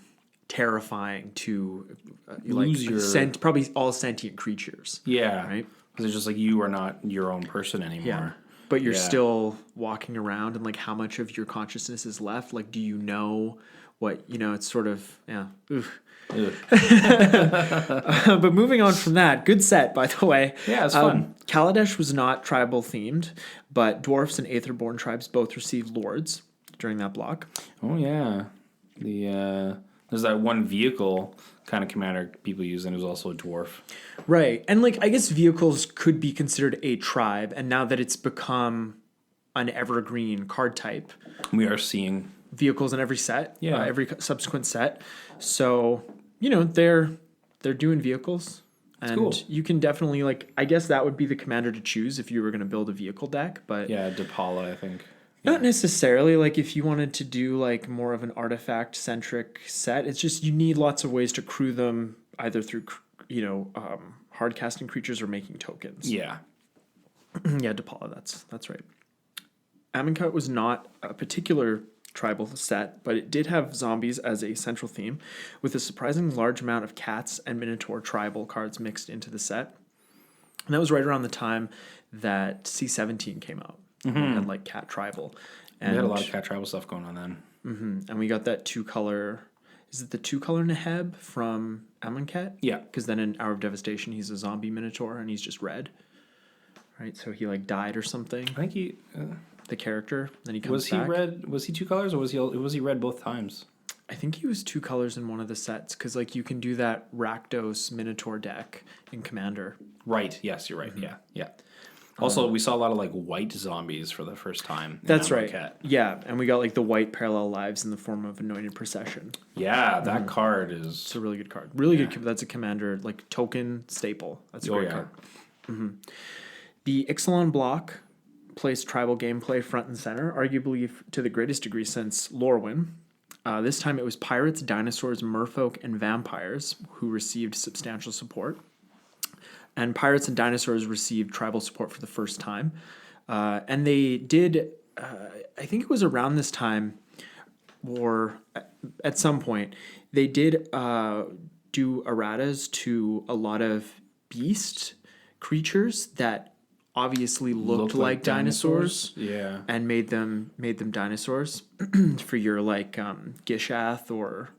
terrifying to
Lose your
probably all sentient creatures.
Yeah.
Right?
Because it's just like you are not your own person anymore.
Yeah. But you're still walking around, and like how much of your consciousness is left? Like, do you know what, it's sort of, yeah. Oof. But moving on from that, good set, by the way.
Yeah, it's fun.
Kaladesh was not tribal themed, but dwarfs and Aetherborn tribes both received lords during that block.
Oh yeah. There's that one vehicle kind of commander people use, and it was also a dwarf.
Right. And like I guess vehicles could be considered a tribe, and now that it's become an evergreen card type,
We are seeing
vehicles in every set,
Yeah.
every subsequent set. So, they're doing vehicles. And
cool.
you can definitely I guess that would be the commander to choose if you were going to build a vehicle deck, but
yeah, Depala, I think.
not necessarily. Like if you wanted to do like more of an artifact centric set, it's just you need lots of ways to crew them, either through hard casting creatures or making tokens.
Yeah.
Yeah, Depala, that's right. Amonkhet was not a particular tribal set, but it did have zombies as a central theme, with a surprisingly large amount of cats and minotaur tribal cards mixed into the set. And that was right around the time that C17 came out. We had like cat tribal. And
We had a lot of cat tribal stuff going on then.
and we got that 2-color. Is it the 2-color Neheb from Amonkhet?
Yeah.
Because then in Hour of Devastation, he's a zombie minotaur and he's just red. Right? So he died or something.
I think he
The character. Then he comes
was he
back.
red. Was he 2 colors, or was he red both times?
I think he was 2 colors in one of the sets, because you can do that Rakdos Minotaur deck in Commander.
Right. Yes, you're right. Yeah. Yeah. Also, we saw a lot of white zombies for the first time. in
That's right.
Amonkhet.
Yeah, and we got the white parallel lives in the form of Anointed Procession.
Yeah, that card is.
It's a really good card. Really good. That's a Commander token staple. That's a great card. The Ixalan block placed tribal gameplay front and center, arguably to the greatest degree since Lorwyn. This time it was pirates, dinosaurs, merfolk, and vampires who received substantial support. And pirates and dinosaurs received tribal support for the first time. And they did I think it was around this time, or at some point, they did do erratas to a lot of beast creatures that obviously looked like dinosaurs.
Yeah.
And made them dinosaurs for your like Gishath or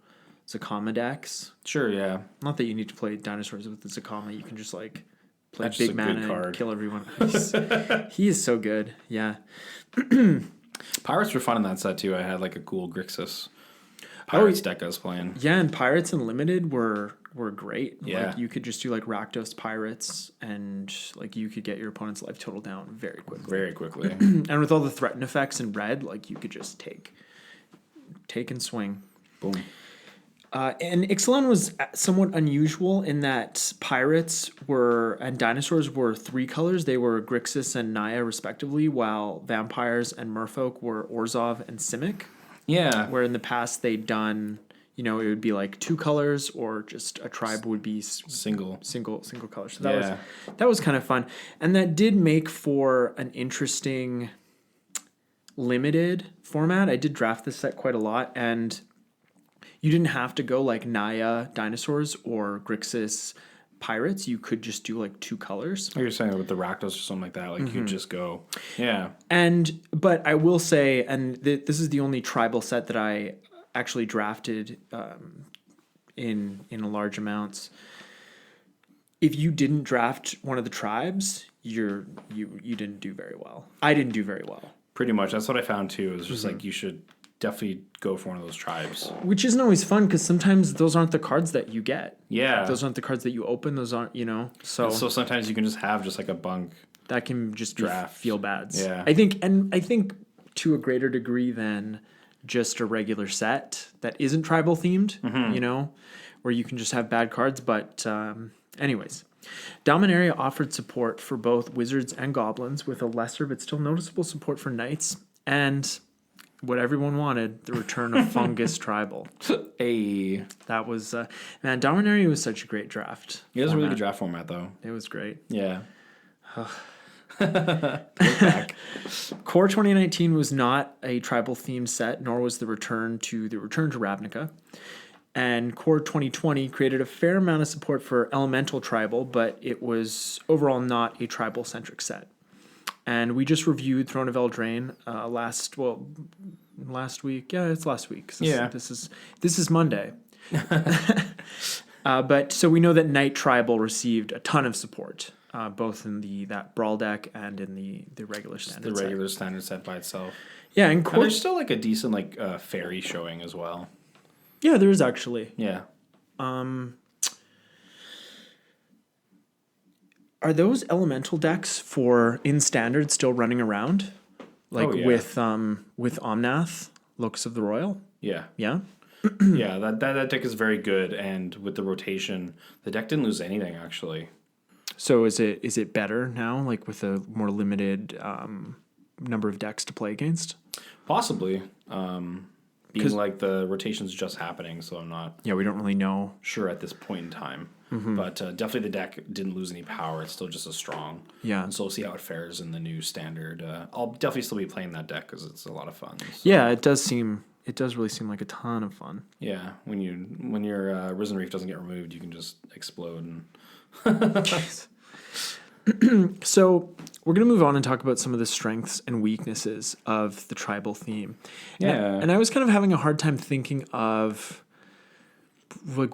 Zakama decks.
Sure, yeah.
Not that you need to play dinosaurs with the Zakama. You can just like play
That's just
big
a good
mana
card.
and kill everyone. He is so good. Yeah.
Pirates were fun in that set too. I had like a cool Grixis Pirates deck I was playing.
Yeah, and Pirates Unlimited were great.
Yeah.
Like you could just do like Rakdos Pirates and like you could get your opponent's life total down very quickly.
Very quickly.
And with all the threaten effects in red, like you could just take and swing.
Boom.
And Ixalan was somewhat unusual in that pirates and dinosaurs were 3 colors. They were Grixis and Naya, respectively, while vampires and merfolk were Orzhov and Simic.
Yeah.
Where in the past they'd done, it would be like 2 colors, or just a tribe would be
Single
color. So that was kind of fun, and that did make for an interesting limited format. I did draft this set quite a lot, and you didn't have to go like Naya dinosaurs or Grixis pirates. You could just do like 2 colors.
Like you're saying with the Rakdos or something like that, like you just go, yeah.
But I will say, and this is the only tribal set that I actually drafted in large amounts. If you didn't draft one of the tribes, you didn't do very well. I didn't do very well.
Pretty much. That's what I found too. It was just like you should definitely go for one of those tribes.
Which isn't always fun because sometimes those aren't the cards that you get.
Yeah.
Those aren't the cards that you open. Those aren't, So
sometimes you can just have just like a bunk.
That can just feel bad.
Yeah.
I think to a greater degree than just a regular set that isn't tribal themed, where you can just have bad cards. But anyways, Dominaria offered support for both wizards and goblins with a lesser but still noticeable support for knights and what everyone wanted, the return of Fungus Tribal.
Hey.
That was, man, Dominaria was such a great draft.
It was a really good draft format, though.
It was great.
Yeah.
Core 2019 was not a tribal themed set, nor was the return to Ravnica. And Core 2020 created a fair amount of support for Elemental Tribal, but it was overall not a tribal centric set. And we just reviewed Throne of Eldraine last week. Yeah, it's last week. This is Monday. But so we know that Knight Tribal received a ton of support, both in that Brawl deck and in the regular standard set.
The regular standard set by itself.
Yeah, and
there's still like a decent fairy showing as well.
Yeah, there is actually.
Yeah.
Are those elemental decks in standard still running around? With Omnath, Locus of the Royal?
Yeah.
Yeah?
Yeah, that deck is very good, and with the rotation, the deck didn't lose anything actually.
So is it better now, like with a more limited number of decks to play against?
Possibly. Being like the rotation's just happening, so I'm not
we don't really know
sure at this point in time. But definitely the deck didn't lose any power. It's still just as strong.
Yeah.
And so we'll see how it fares in the new standard. I'll definitely still be playing that deck because it's a lot of fun. So.
Yeah, it does really seem like a ton of fun.
Yeah, when your Risen Reef doesn't get removed, you can just explode. And
So we're going to move on and talk about some of the strengths and weaknesses of the tribal theme.
Yeah.
And I was kind of having a hard time thinking of like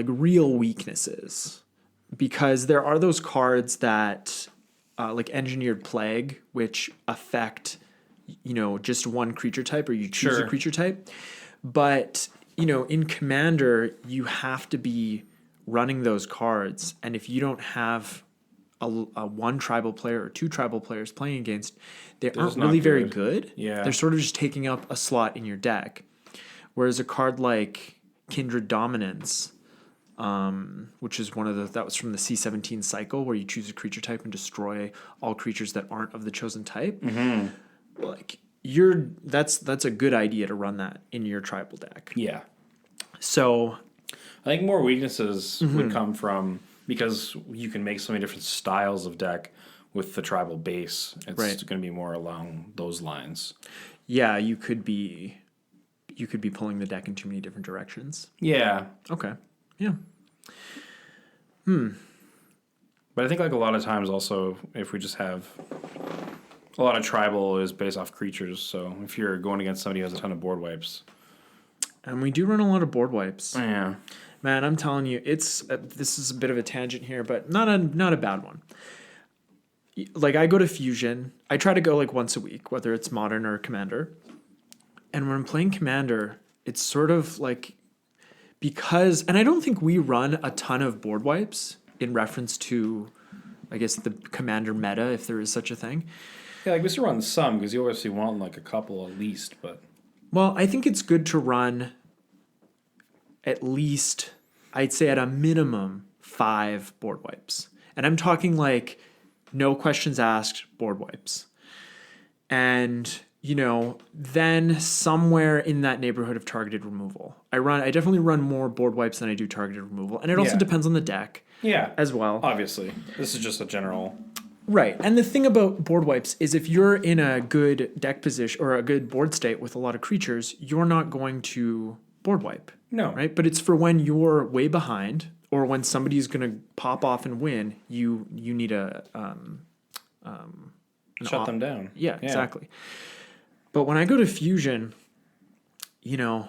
real weaknesses, because there are those cards that like Engineered Plague, which affect just one creature type, or you choose a creature type. But in Commander you have to be running those cards, and if you don't have a one tribal player or 2 tribal players playing against, they aren't really very good.
Yeah.
They're sort of just taking up a slot in your deck. Whereas a card like Kindred Dominance, which is that was from the C17 cycle, where you choose a creature type and destroy all creatures that aren't of the chosen type. Like that's a good idea to run that in your tribal deck.
Yeah.
So
I think more weaknesses would come from, because you can make so many different styles of deck, with the tribal base, it's
Right.
going to be more along those lines.
Yeah, you could be pulling the deck in too many different directions.
Yeah.
Okay. Yeah.
But I think like a lot of times also, if we just have a lot of tribal is based off creatures. So if you're going against somebody who has a ton of board wipes.
And we do run a lot of board wipes.
Yeah.
Man, I'm telling you, it's this is a bit of a tangent here, but not a bad one. Like I go to Fusion, I try to go like once a week, whether it's Modern or Commander. And when I'm playing Commander, it's sort of like because, and I don't think we run a ton of board wipes in reference to, I guess, the Commander meta, if there is such a thing.
Yeah, like we still run some because you obviously want like a couple at least, but.
Well, I think it's good to run at least, I'd say at a minimum, 5 board wipes. And I'm talking like no questions asked board wipes. And, you know, then somewhere in that neighborhood of targeted removal. I definitely run more board wipes than I do targeted removal. And it also depends on the deck.
Yeah.
As well.
Obviously. This is just a general.
Right. And the thing about board wipes is if you're in a good deck position or a good board state with a lot of creatures, you're not going to board wipe.
No.
Right? But it's for when you're way behind or when somebody's going to pop off and win, you need a
Shut them down.
Yeah, exactly. But when I go to Fusion, you know,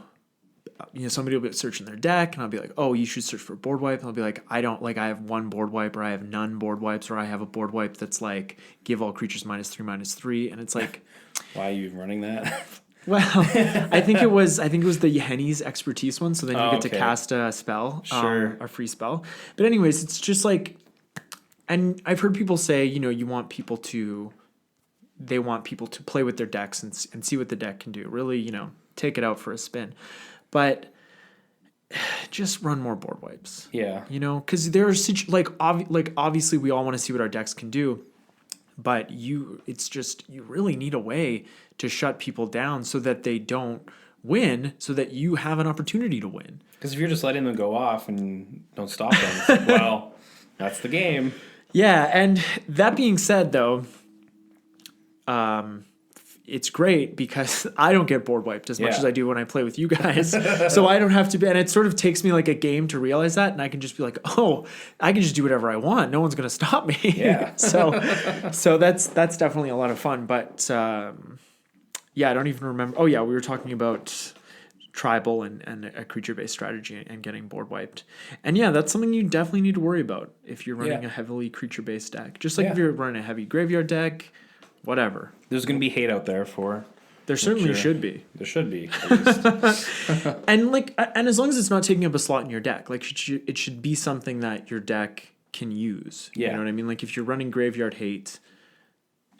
somebody will be searching their deck, and I'll be like, "Oh, you should search for board wipe." And I'll be like, "I don't like. I have one board wipe, or I have none board wipes, or I have a board wipe that's like give all creatures -3/-3," and it's like,
why are you even running that?
well, I think it was the Henny's expertise one. So then you get to
okay.
cast a spell,
Sure.
a free spell. But anyways, it's just like, and I've heard people say, you know, they want people to play with their decks and see what the deck can do. Really, you know, take it out for a spin. But just run more board wipes.
Yeah.
You know, because there's obviously we all want to see what our decks can do, but you really need a way to shut people down so that they don't win, so that you have an opportunity to win.
Because if you're just letting them go off and don't stop them, it's like, well, that's the game.
Yeah, and that being said, though, it's great because I don't get board wiped as much as I do when I play with you guys. So I don't have to be, and it sort of takes me like a game to realize that, and I can just be like, oh, I can just do whatever I want. No one's going to stop me.
Yeah.
so that's definitely a lot of fun. But yeah, I don't even remember. Oh yeah, we were talking about tribal and a creature-based strategy and getting board wiped. And yeah, that's something you definitely need to worry about if you're running a heavily creature-based deck. Just like if you're running a heavy graveyard deck, whatever.
There's going to be hate out there for.
There certainly should be.
There should be. At least.
and as long as it's not taking up a slot in your deck, like it should be something that your deck can use.
Yeah.
You know what I mean? Like if you're running graveyard hate,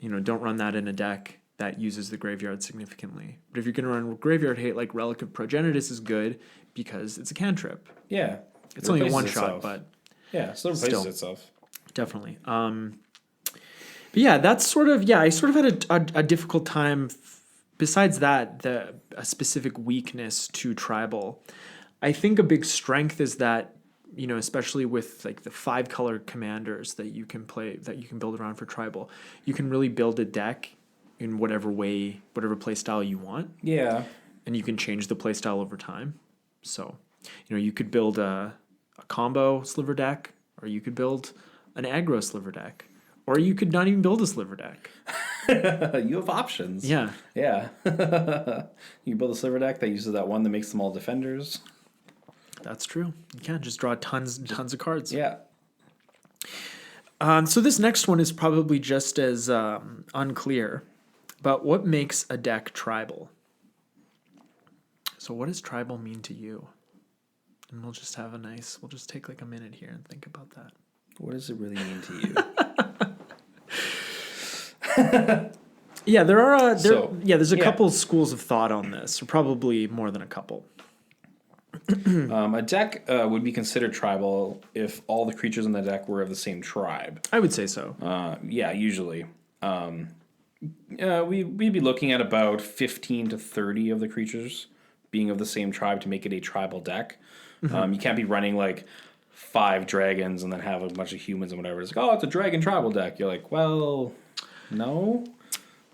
you know, don't run that in a deck that uses the graveyard significantly. But if you're going to run graveyard hate, like Relic of Progenitus is good because it's a cantrip.
Yeah.
It's only a one shot, but
yeah, still replaces itself.
Definitely. But yeah, that's sort of, I sort of had a difficult time. Besides that, a specific weakness to tribal. I think a big strength is that, you know, especially with like the 5-color commanders that you can play, that you can build around for tribal, you can really build a deck in whatever play style you want.
Yeah.
And you can change the play style over time. So, you know, you could build a combo sliver deck, or you could build an aggro sliver deck. Or you could not even build a sliver deck.
You have options.
Yeah.
Yeah. You build a sliver deck that uses that one that makes them all defenders.
That's true. You can just draw tons of cards.
Yeah.
So this next one is probably just as unclear. But what makes a deck tribal? So what does tribal mean to you? And we'll just take like a minute here and think about that.
What does it really mean to you?
Yeah, there's a couple schools of thought on this, or probably more than a couple.
A deck would be considered tribal if all the creatures in the deck were of the same tribe.
I would say so.
Yeah, usually. We'd be looking at about 15 to 30 of the creatures being of the same tribe to make it a tribal deck. You can't be running like 5 dragons and then have a bunch of humans and whatever. It's like, oh, it's a dragon tribal deck. You're like, well, no.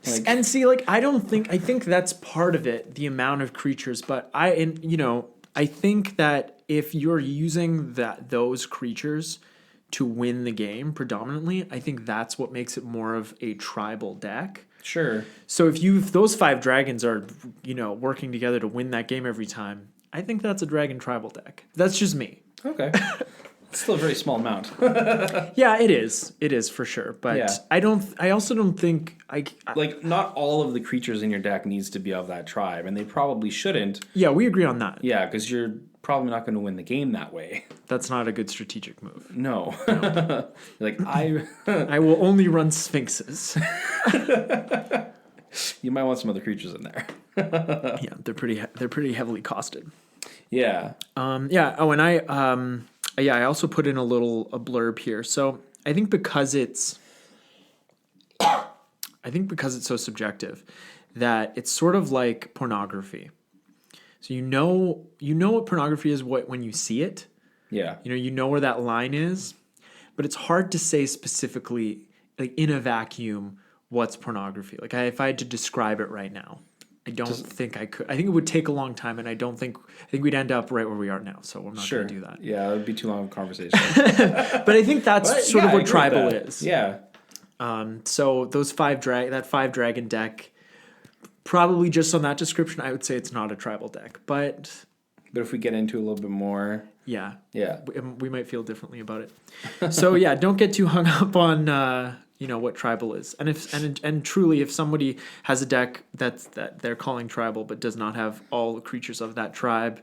Like,
And see, like, I think that's part of it, the amount of creatures, but I think that if you're using those creatures to win the game predominantly, I think that's what makes it more of a tribal deck.
sure.
So if those 5 dragons are, working together to win that game every time, I think that's a dragon tribal deck. That's just me.
Okay. It's still a very small amount.
Yeah, it is. It is for sure. But
Yeah.
I also don't think
Like, not all of the creatures in your deck needs to be of that tribe, and they probably shouldn't.
yeah, we agree on that.
Yeah, because you're probably not going to win the game that way.
That's not a good strategic move.
No. Like,
I will only run sphinxes.
you might want some other creatures in there.
Yeah, they're pretty heavily costed.
Yeah.
Yeah. Oh, and I also put in a blurb here. So I think because it's so subjective that it's sort of like pornography. So you know what pornography is when you see it.
Yeah.
You know where that line is, but it's hard to say specifically, like in a vacuum, what's pornography. Like if I had to describe it right now, I don't think I could. I think it would take a long time, and I think we'd end up right where we are now. So we're not going to do that.
Yeah, it would be too long of a conversation.
But I think that's sort of what tribal is.
Yeah.
So those 5 dragon deck, probably just on that description, I would say it's not a tribal deck. But
if we get into a little bit more,
yeah, we might feel differently about it. So yeah, don't get too hung up on what tribal is. And truly, if somebody has a deck that they're calling tribal but does not have all the creatures of that tribe,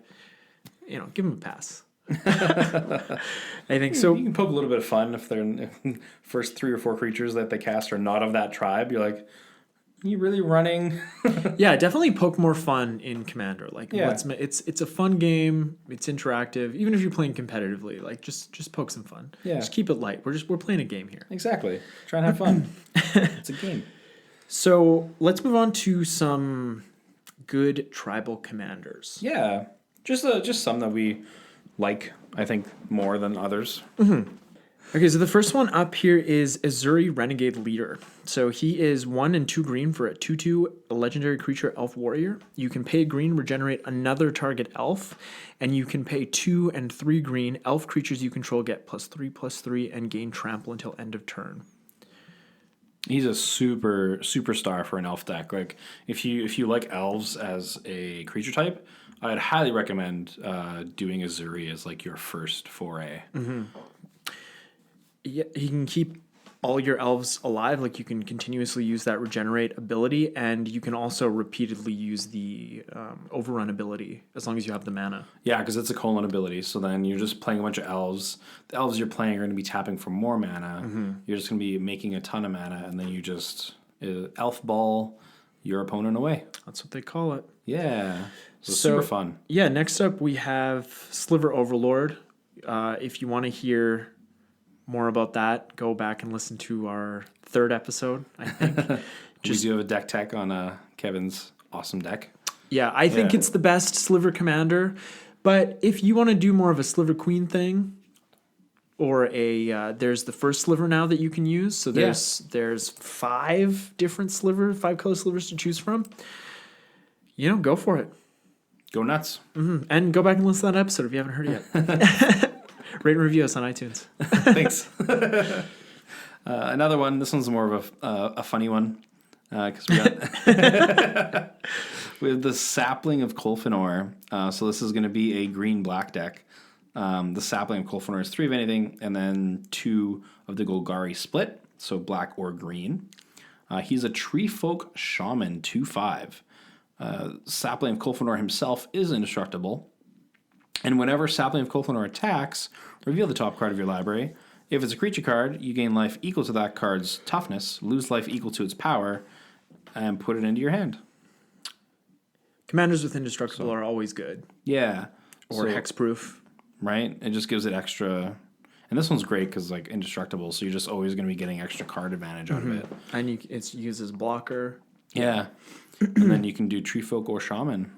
give them a pass. I think so.
You can poke a little bit of fun if they're first 3 or 4 creatures that they cast are not of that tribe. You're like, are you really running?
Yeah, definitely poke more fun in Commander. Like,
Yeah.
it's a fun game. It's interactive. Even if you're playing competitively, like just poke some fun.
Yeah.
Just keep it light. We're playing a game here.
Exactly. Try and have fun. It's a game.
So let's move on to some good tribal commanders.
Yeah. Just some that we like, I think, more than others.
Okay, so the first one up here is Azuri Renegade Leader. So he is 1 and 2 green for a 2/2 legendary creature elf warrior. You can pay green, regenerate another target elf, and you can pay 2 and 3 green elf creatures you control get +3/+3 and gain trample until end of turn.
He's a superstar for an elf deck. Like if you like elves as a creature type, I'd highly recommend doing Azuri as like your first foray.
Yeah, he can keep all your elves alive. Like you can continuously use that regenerate ability, and you can also repeatedly use the overrun ability as long as you have the mana.
Yeah, because it's a colon ability. So then you're just playing a bunch of elves. The elves you're playing are going to be tapping for more mana. You're just going to be making a ton of mana, and then you just elf ball your opponent away.
That's what they call it.
Yeah, so super fun.
Yeah, next up we have Sliver Overlord. If you want to hear more about that, go back and listen to our 3rd episode, I think.
We do have a deck tech on Kevin's awesome deck.
Yeah, I think it's the best Sliver Commander. But if you want to do more of a Sliver Queen thing, or there's the first Sliver now that you can use. So there's 5 color slivers to choose from. Go for it.
Go nuts.
And go back and listen to that episode if you haven't heard it yet. Rate and review us on iTunes.
Thanks. Another one. This one's more of a funny one because we have the Sapling of Kolfinor. So this is going to be a green-black deck. The Sapling of Kolfinor is 3 of anything, and then 2 of the Golgari split, so black or green. He's a Tree Folk Shaman, 2/5. Sapling of Kolfinor himself is indestructible. And whenever Sapling of Kolfinor attacks, reveal the top card of your library. If it's a creature card, you gain life equal to that card's toughness, lose life equal to its power, and put it into your hand.
Commanders with indestructible are always good.
Yeah.
Or hexproof.
Right? It just gives it extra. And this one's great because like indestructible, so you're just always going to be getting extra card advantage out of it.
And it's used as blocker.
Yeah. And then you can do Tree Folk or Shaman.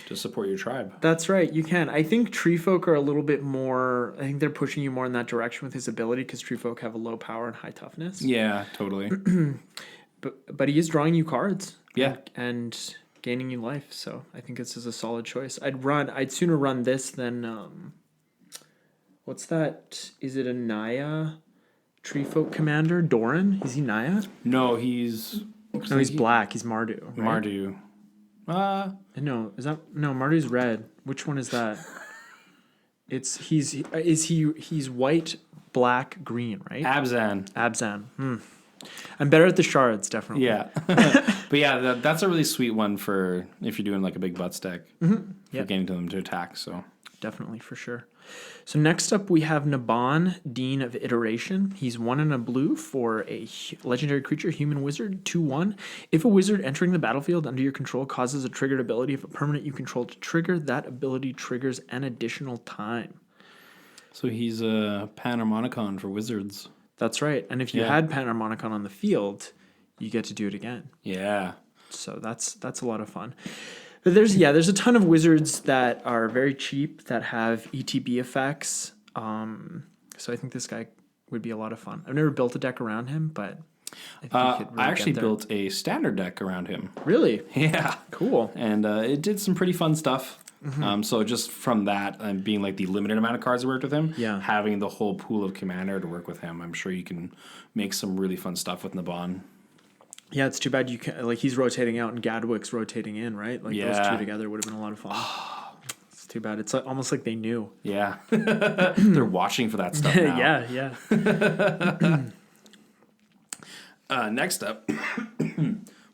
to support your tribe.
That's right. You can. I think tree folk are a little bit more. I think they're pushing you more in that direction with his ability because tree folk have a low power and high toughness.
Yeah, totally.
But he is drawing you cards.
Yeah.
And gaining you life. So I think this is a solid choice. I'd sooner run this than what's that? Is it a Naya tree folk commander? Doran? Is he Naya?
No, he's
black. He's Mardu. Right?
Mardu.
No, Mardu's red. Which one is that? He's white, black, green, right?
Abzan.
I'm better at the shards, definitely.
Yeah. But yeah, that's a really sweet one for if you're doing like a big butts deck. For getting to them to attack, so.
Definitely, for sure. So next up, we have Naban, Dean of Iteration. He's 1 and a blue for a legendary creature, human wizard, 2/1. If a wizard entering the battlefield under your control causes a triggered ability of a permanent you control to trigger, that ability triggers an additional time.
So he's a Panharmonicon for wizards.
That's right. And if you had Panharmonicon on the field, you get to do it again.
Yeah.
So that's a lot of fun. But there's a ton of wizards that are very cheap that have ETB effects. So I think this guy would be a lot of fun. I've never built a deck around him, but I think he could really
I actually built a standard deck around him.
Really?
Yeah.
Cool.
And it did some pretty fun stuff. So just from that and being like the limited amount of cards that worked with him, having the whole pool of commander to work with him, I'm sure you can make some really fun stuff with Naban.
Yeah, it's too bad you can't. Like he's rotating out and Gadwick's rotating in, right? Like those two together would have been a lot of fun. It's too bad. It's almost like they knew.
Yeah, they're watching for that stuff now. Next up,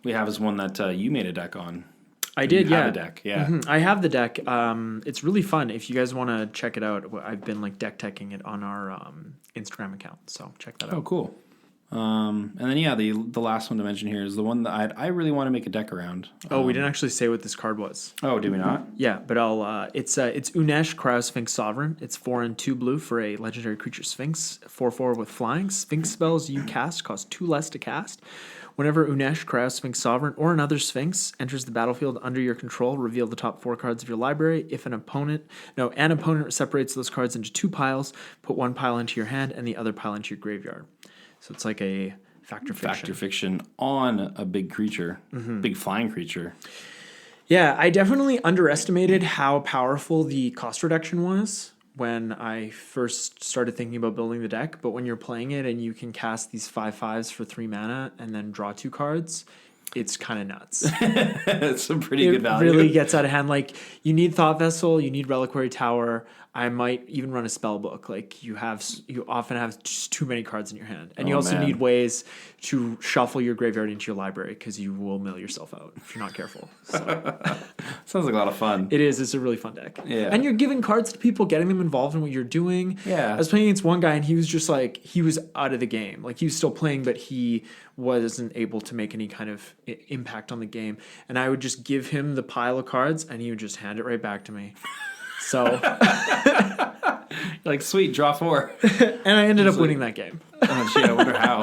we have is one that you made a deck on.
I did,
have a deck,
I have the deck. It's really fun. If you guys want to check it out, I've been like deck teching it on our Instagram account. So check that out.
Oh, cool. And then the last one to mention here is the one that I really want to make a deck around.
We didn't actually say what this card was.
Oh, did we not?
Yeah, but I'll. It's Unesh, Cryo Sphinx Sovereign. It's 4 and 2 blue for a legendary creature Sphinx. 4/4 with flying. Sphinx spells you cast cost 2 less to cast. Whenever Unesh, Cryo Sphinx Sovereign, or another Sphinx enters the battlefield under your control, reveal the top 4 cards of your library. If an opponent separates those cards into 2 piles, put 1 pile into your hand and the other pile into your graveyard. So it's like a Factor Fiction
on a big creature, big flying creature.
Yeah, I definitely underestimated how powerful the cost reduction was when I first started thinking about building the deck. But when you're playing it and you can cast these 5/5s for 3 mana and then draw 2 cards, it's kind of nuts.
It's a pretty good value.
It really gets out of hand. Like, you need Thought Vessel, you need Reliquary Tower. I might even run a spell book. Like, you often have just too many cards in your hand. And you also need ways to shuffle your graveyard into your library because you will mill yourself out if you're not careful. So.
Sounds like a lot of fun.
It is. It's a really fun deck.
Yeah.
And you're giving cards to people, getting them involved in what you're doing.
Yeah.
I was playing against one guy and he was just like, he was out of the game. Like, he was still playing, but he wasn't able to make any kind of impact on the game. And I would just give him the pile of cards and he would just hand it right back to me. So,
like, sweet, draw 4.
And I ended up winning that game.
Oh, gee, I wonder how.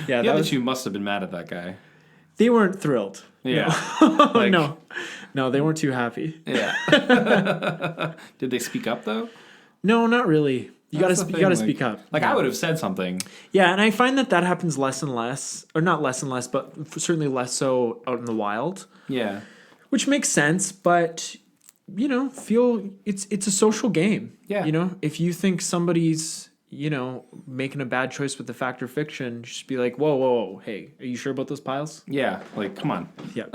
Yeah,
the other two must have been mad at that guy.
They weren't thrilled.
Yeah.
No. No, they weren't too happy.
Yeah. Did they speak up, though?
No, not really. You gotta speak up.
Like, I would have said something.
Yeah, and I find that happens less and less, or not less and less, but certainly less so out in the wild.
Yeah.
Which makes sense, but it's a social game.
Yeah.
If you think somebody's making a bad choice with the Factor Fiction, just be like, whoa, hey, are you sure about those piles?
Yeah, like, come on.
Yeah.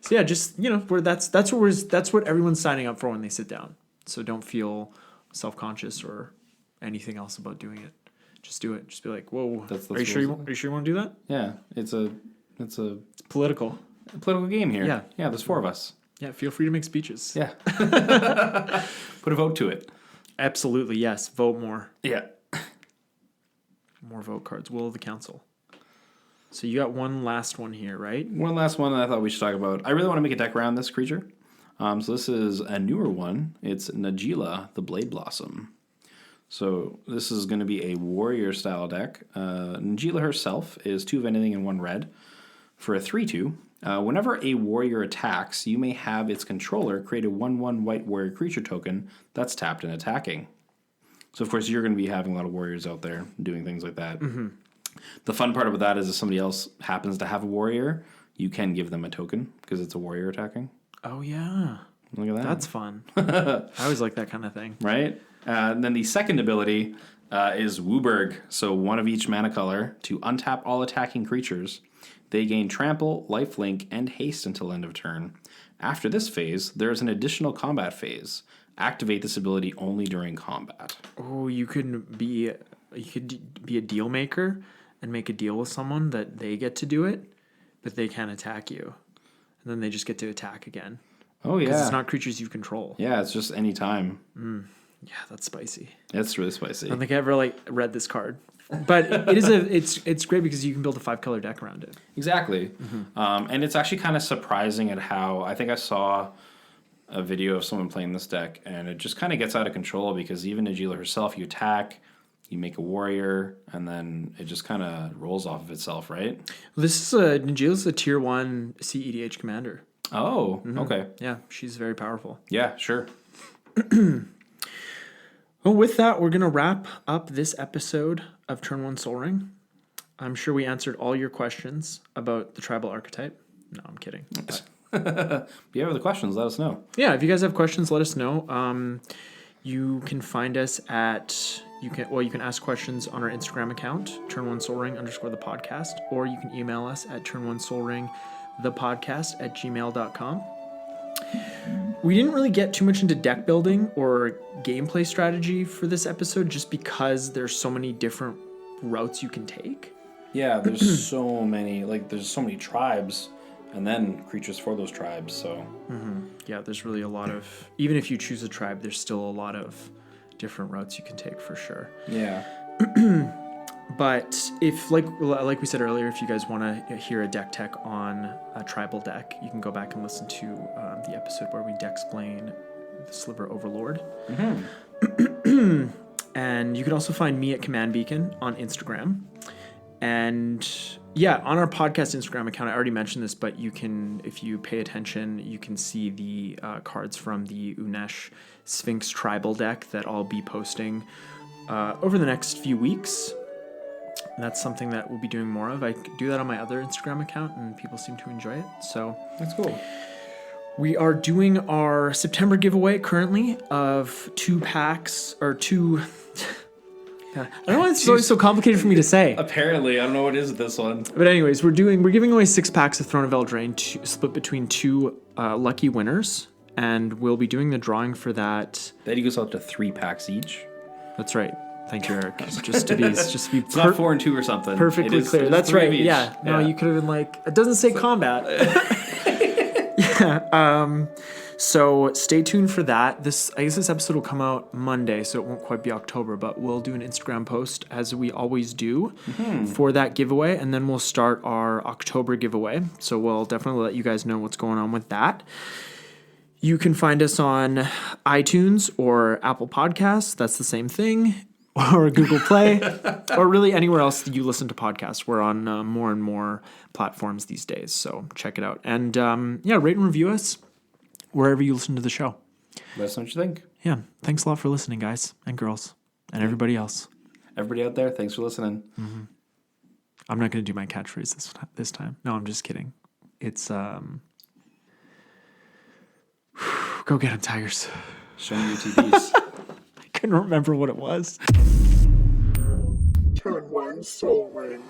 So yeah, just that's what everyone's signing up for when they sit down. So don't feel self-conscious or anything else about doing it. Just do it. Just be like, whoa, are you sure you want to do that?
Yeah, it's a
political
game here.
Yeah.
Yeah, there's 4 of us.
Yeah, feel free to make speeches.
Yeah. Put a vote to it.
Absolutely, yes. Vote more.
Yeah.
More vote cards. Will of the council. So you got one last one here, right?
One last one that I thought we should talk about. I really want to make a deck around this creature. So this is a newer one. It's Najila, the Blade Blossom. So this is going to be a warrior style deck. Najila herself is 2 of anything and 1 red For a 3/2, whenever a warrior attacks, you may have its controller create a 1/1 white warrior creature token that's tapped and attacking. So, of course, you're going to be having a lot of warriors out there doing things like that. Mm-hmm. The fun part about that is if somebody else happens to have a warrior, you can give them a token because it's a warrior attacking.
Oh, yeah.
Look at that.
That's fun. I always like that kind of thing.
Right? And then the second ability is Wooburg. So one of each mana color to untap all attacking creatures. They gain trample, lifelink, and haste until end of turn. After this phase, there is an additional combat phase. Activate this ability only during combat.
Oh, you could be a deal maker and make a deal with someone that they get to do it, but they can't attack you. And then they just get to attack again.
Oh, yeah.
Because it's not creatures you control.
Yeah, it's just any time.
Yeah, that's spicy.
It's really spicy.
I don't think I ever read this card. But it's great because you can build a 5-color deck around it.
Exactly. Mm-hmm. And it's actually kind of surprising at how, I think I saw a video of someone playing this deck, and it just kind of gets out of control because even Najila herself, you attack, you make a warrior, and then it just kind of rolls off of itself, right?
Well, Najila's a tier 1 CEDH commander.
Oh, okay.
Yeah, she's very powerful.
Yeah, sure.
Well, with that, we're going to wrap up this episode of Turn 1 Sol Ring. I'm sure we answered all your questions about the tribal archetype. No, I'm kidding.
If you have other questions, let us know.
Yeah, if you guys have questions, let us know. You can find us at... You can ask questions on our Instagram account, turn1solring _ the podcast, or you can email us at turn1solring thepodcast@gmail.com. We didn't really get too much into deck building or gameplay strategy for this episode just because there's so many different routes you can take.
Yeah, there's so many, there's so many tribes and then creatures for those tribes, so.
Mm-hmm. Yeah, there's really a lot of, even if you choose a tribe, there's still a lot of different routes you can take for sure.
Yeah.
But if, like we said earlier, if you guys want to hear a deck tech on a tribal deck, you can go back and listen to the episode where we deck explain the Sliver Overlord. Mm-hmm. And you can also find me at Command Beacon on Instagram. And yeah, on our podcast Instagram account, I already mentioned this, but you can, if you pay attention, you can see the cards from the Unesh Sphinx tribal deck that I'll be posting over the next few weeks. And that's something that we'll be doing more of. I do that on my other Instagram account, and people seem to enjoy it. So
that's cool.
We are doing our September giveaway currently of 2 packs or 2. I don't know why it's always so complicated for me to say.
Apparently, I don't know what it is with this one.
But anyways, we're giving away 6 packs of Throne of Eldraine, split between 2 lucky winners, and we'll be doing the drawing for that.
That equals out to 3 packs each.
That's right. Thank you, Eric. Just to be
it's not 4 and 2 or something.
Perfectly clear. That's right. Yeah. No, you could have been like, it doesn't say combat. Yeah. So stay tuned for that. I guess this episode will come out Monday, so it won't quite be October, but we'll do an Instagram post as we always do for that giveaway, and then we'll start our October giveaway. So we'll definitely let you guys know what's going on with that. You can find us on iTunes or Apple Podcasts. That's the same thing. Or Google Play, or really anywhere else that you listen to podcasts. We're on more and more platforms these days, so check it out. And rate and review us wherever you listen to the show.
Let us know what you think.
Yeah, thanks a lot for listening, guys and girls, and everybody else.
Everybody out there, thanks for listening.
Mm-hmm. I'm not going to do my catchphrase this time. No, I'm just kidding. It's go get 'em, Tigers.
Show me your TVs.
I couldn't remember what it was.
Turn 1 Sol Ring.